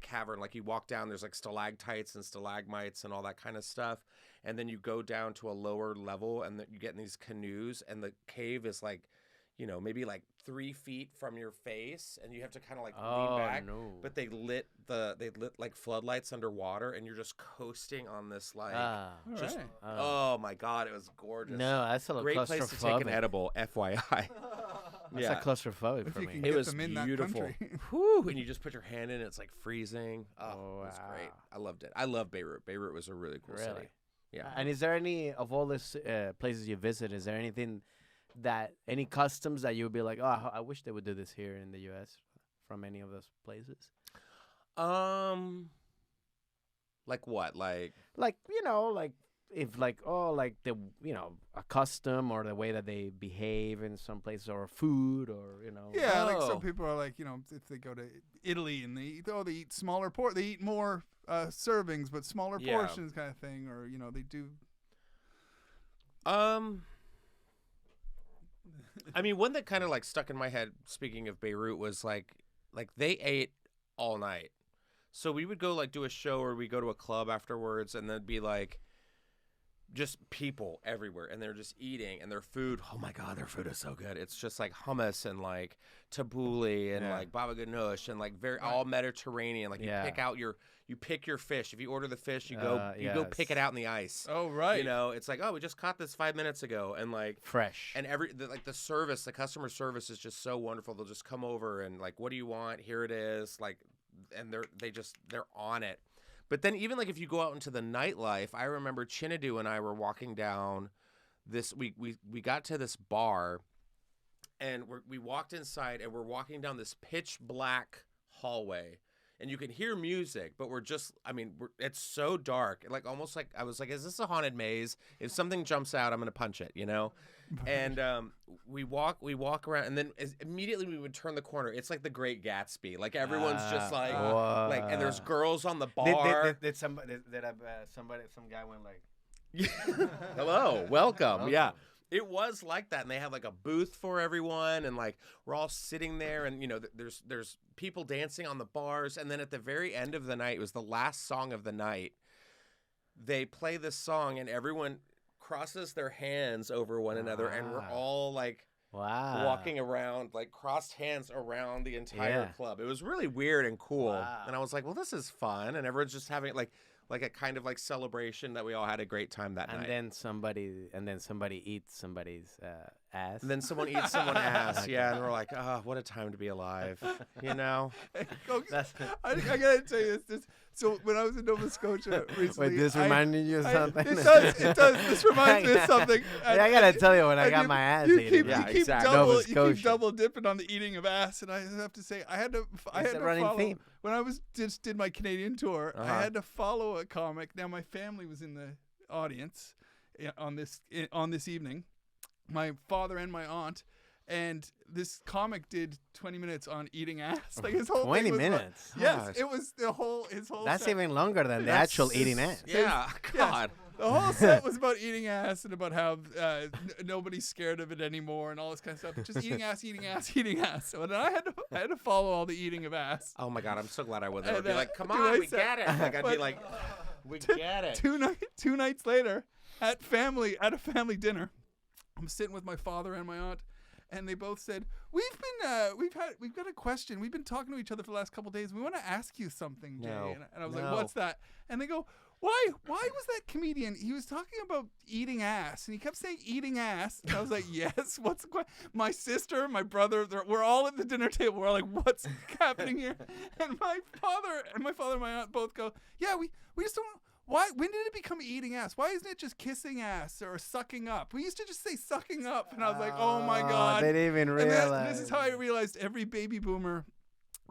cavern. Like you walk down, there's like stalactites and stalagmites and all that kind of stuff. And then you go down to a lower level and you get in these canoes, and the cave is like, you know, maybe like 3 feet from your face, and you have to kind of like lean back. No. But they lit like floodlights underwater, and you're just coasting on this like oh my God, it was gorgeous. No, that's a little great place to take an edible, FYI. That's a claustrophobic for me. It was beautiful. Whew, and you just put your hand in it, it's like freezing. Oh, it was great. I loved it. I love Beirut. Beirut was a really cool city. Yeah. And is there any of all these places you visit? Is there anything any customs that you would be like, oh, I wish they would do this here in the U.S. from any of those places? Like what? Like you know, like if like the, you know, a custom or the way that they behave in some places, or food, or, you know. Yeah, like some people are like, you know, if they go to Italy and they eat smaller they eat more servings but smaller portions, kind of thing, or, you know, they do. I mean, one that kind of like stuck in my head, speaking of Beirut, was like they ate all night. So we would go like do a show, or we go to a club afterwards, and there'd be like just people everywhere, and they're just eating, and their food, oh my God, their food is so good. It's just like hummus and like tabbouleh and like baba ganoush and like all Mediterranean. Like you pick your fish. If you order the fish, you go pick it out in the ice. Oh, right. You know, it's like, oh, we just caught this 5 minutes ago, and like fresh. And the customer service is just so wonderful. They'll just come over and like, what do you want? Here it is. Like, and they're on it. But then even like if you go out into the nightlife, I remember Chinadu and I were walking down this. We got to this bar, and we walked inside, and we're walking down this pitch black hallway, and you can hear music, but it's so dark, like almost like I was like, is this a haunted maze? If something jumps out, I'm gonna punch it, you know. And we walk around, and then immediately we would turn the corner. It's like the Great Gatsby. Like everyone's just like, and there's girls on the bar. Did some guy went like, hello, welcome. Yeah, it was like that, and they have like a booth for everyone, and like we're all sitting there, and you know, there's people dancing on the bars, and then at the very end of the night, it was the last song of the night. They play this song, and everyone crosses their hands over one another, and we're all like walking around, like crossed hands around the entire club. It was really weird and cool. And I was like, well, this is fun, and everyone's just having like a kind of like celebration that we all had a great time that night. And then somebody eats somebody's ass. And then someone eats someone's ass. Yeah, and we're like, oh, what a time to be alive, you know. I gotta tell you this. So when I was in Nova Scotia recently, wait, this reminded you of something? It does. This reminds me of something. I gotta tell you, when I got my ass eaten. You keep double dipping on the eating of ass, and I have to say, I had to follow. Theme. When I did my Canadian tour, I had to follow a comic. Now my family was in the audience on this evening, my father and my aunt, And this comic did 20 minutes on eating ass. Like his whole 20 thing was minutes. Yes, it was his whole. That's set. even longer than the actual eating ass. Yeah, God. The whole set was about eating ass and about how nobody's scared of it anymore and all this kind of stuff. Just eating ass, eating ass, eating ass. So then I had to follow all the eating of ass. Oh my God, I'm so glad I wasn't. I'd And, be like, come dude, on, I we said- get it. Like I'd be but- like, we get it. Two nights later, at a family dinner, I'm sitting with my father and my aunt, and they both said, "We've got a question. We've been talking to each other for the last couple of days. We want to ask you something, Jay." No. And I was No. like, "What's that?" And they go, Why was that comedian? He was talking about eating ass, and he kept saying eating ass. And I was like, yes. What's the question? My sister, my brother, we're all at the dinner table. We're all like, what's happening here? And my father and my aunt both go, yeah, we just don't. Why? When did it become eating ass? Why isn't it just kissing ass or sucking up? We used to just say sucking up, and I was like, oh my God. They didn't even And realize. this is how I realized every baby boomer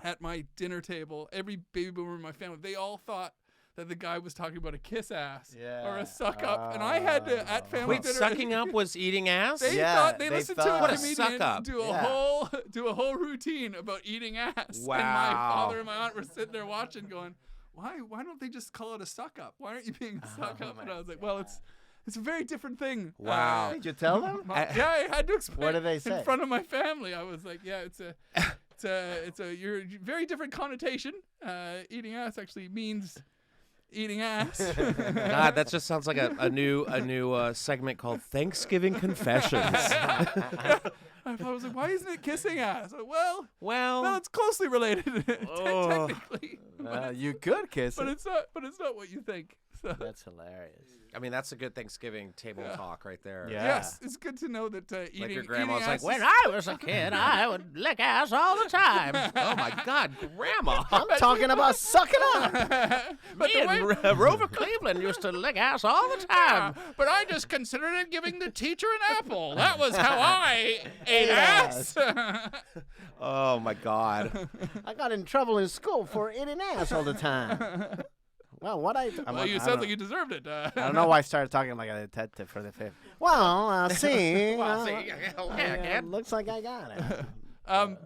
at my dinner table, every baby boomer in my family, they all thought that the guy was talking about a kiss ass or a suck up, and I had to at family Wait, dinner. sucking up was eating ass? They Yeah, thought they they listened thought- to a What a comedian suck up. do a Yeah. whole routine about eating ass. Wow. And my father and my aunt were sitting there watching, going, "Why don't they just call it a suck up? Why aren't you being a suck up?" And I was like, "Well, it's a very different thing." Wow. Did you tell them? Yeah, I had to explain. What did they say? in front of my family? I was like, "Yeah, it's a you're very different connotation. Eating ass actually means." Eating ass. God, that just sounds like a new segment called Thanksgiving Confessions. I was like, why isn't it kissing ass? Like, well, Well, it's closely related Oh. technically, You could kiss but it. it's not. But it's not what you think. So, That's hilarious. I mean, that's a good Thanksgiving table talk right there. Yeah. yes, it's good to know that eating. Like your eating grandma's like, ass when is- I was a kid, I would lick ass all the time. Oh my God, Grandma. I'm talking about sucking up. but Me the way, and Rover Cleveland used to lick ass all the time. but I just considered it giving the teacher an apple. That was how I ate ass. Oh my God. I got in trouble in school for eating ass all the time. Well, Well, you sound like you deserved it. I don't know why I started talking like a detective for the fifth. Well, see. Looks like I got it.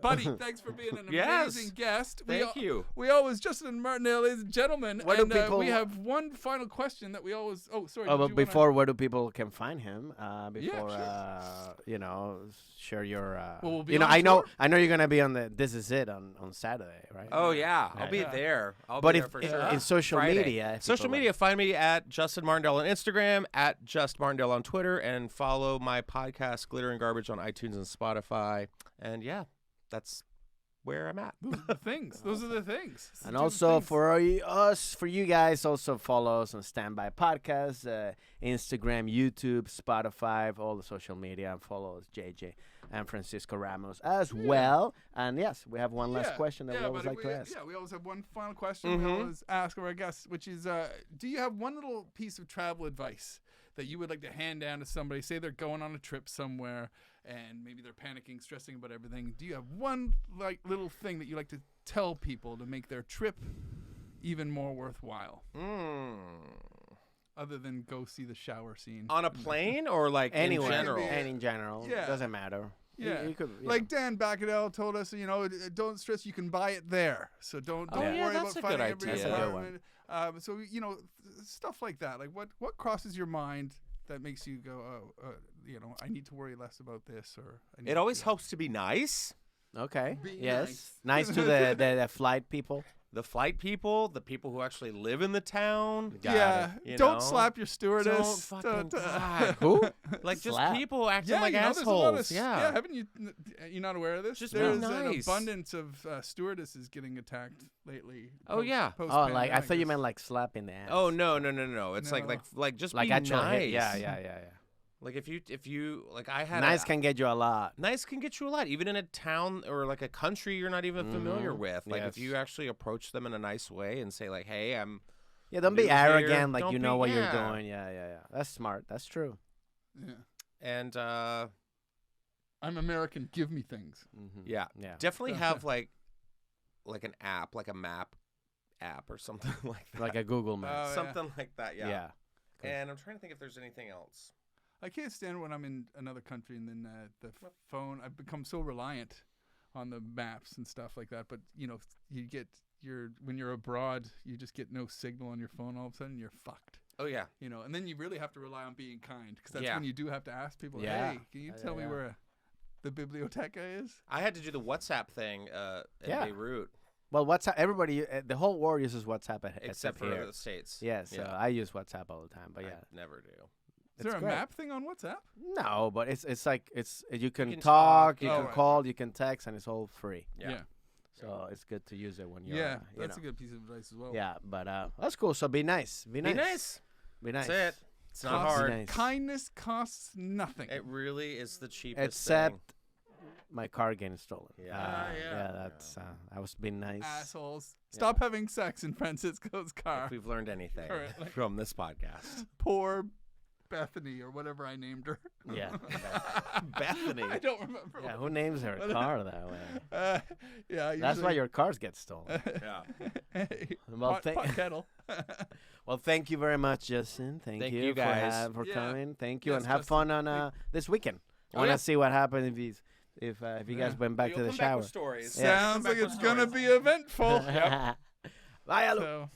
Buddy, thanks for being an Yes. amazing guest. Thank you. We always, Justin Martindale, ladies and gentlemen, Where do and people- we have one final question that we always. Oh, sorry. Oh, did but you before, where do people can find him? Before, sure. share your. Well, we'll be you know, on I know, tour. I know you're gonna be on the This Is It on Saturday, right? Oh yeah, I'll be Yeah. there. I'll But be if there for in, sure. in social Friday. media, if Social people media, find me at Justin Martindale on Instagram, at Just Martindale on Twitter, and follow my podcast Glitter and Garbage on iTunes and Spotify. And yeah, that's where I'm at. Those are the things. Those are the things. And Do the also things. for you guys, also follow us on Standby Podcast, Instagram, YouTube, Spotify, all the social media, and follow us, JJ and Francisco Ramos as well. And yes, we have one last question that we always buddy, like to ask. Yeah, we always have one final question. We always ask our guests, which is, do you have one little piece of travel advice that you would like to hand down to somebody? Say they're going on a trip somewhere and maybe they're panicking, stressing about everything. Do you have one little thing that you like to tell people to make their trip even more worthwhile, other than go see the shower scene? On a plane or like Anywhere, in general? Yeah. and in general, Yeah. doesn't matter. Yeah, you could, like Dan Bacadell told us, don't stress. You can buy it there, so don't Oh, yeah, worry that's about a good finding every idea. That's a good one. environment. So stuff like that. Like what crosses your mind that makes you go, I need to worry less about this, or I need It to always do helps to be nice. okay, Be yes, nice to the flight people. The flight people, the people who actually live in the town. that. Yeah, You don't know? slap your stewardess. Don't fucking God. Who? Like just Slap. people acting Yeah, like there's a lot of assholes. Yeah. haven't you? You're not aware of this? Just be there's nice. an abundance of stewardesses getting attacked lately. Oh, yeah. Oh, like I post-pandemic. thought you meant like slapping the ass. Oh no. It's No. like just like be actual nice. hit. Yeah. Like if you like I had Nice a, can get you a lot. nice can get you a lot, even in a town or like a country you're not even familiar with. Like Yes. if you actually approach them in a nice way and say like, "Hey, I'm." Yeah, don't be New here, arrogant like don't you know be- what yeah. you're doing. Yeah. That's smart. That's true. Yeah. And I'm American. Give me things. Mm-hmm. yeah, Yeah. definitely have like an app, like a map app or something like that. Like a Google map. Oh, yeah. something like that. Yeah. yeah. And I'm trying to think if there's anything else. I can't stand when I'm in another country and then the phone. I've become so reliant on the maps and stuff like that. But you know, when you're abroad, you just get no signal on your phone. All of a sudden, you're fucked. Oh yeah. You know, and then you really have to rely on being kind because that's Yeah. when you do have to ask people, Yeah. hey, can you tell me where the biblioteca is? I had to do the WhatsApp thing in Yeah. Beirut, Well, WhatsApp. Everybody, the whole world uses WhatsApp except for here. the States. Yeah, so I use WhatsApp all the time. But I yeah, never do. Is there a great. map thing on WhatsApp? No, but it's like you can can talk, talk, you yeah. can Oh, right. call, you can text, and it's all free. Yeah. So it's good to use it when you're. Yeah, you that's know. a good piece of advice as well. Yeah, but that's cool. So be nice. Be nice. Be nice. Be nice. That's it. It's not Costs- hard. Nice. Kindness costs nothing. It really is the cheapest Except thing. my car getting stolen. Yeah. Yeah, that's. I was being nice. Assholes. Stop having sex in Francisco's car. If we've learned anything Currently. from this podcast. Poor Bethany or whatever I named her. Yeah. Bethany. I don't remember. Yeah, who names their car that way? Yeah, That's why your cars get stolen. Yeah. Hey, Well, pot kettle. Well, thank you very much, Justin. Thank you guys. for Yeah. coming. Thank you, Yes, and have Justin. fun on this weekend. I Oh, want to yeah. see what happens if you guys went back You'll to the come back shower. with stories. Yeah. Sounds like it's gonna be eventful. Bye, hello. So.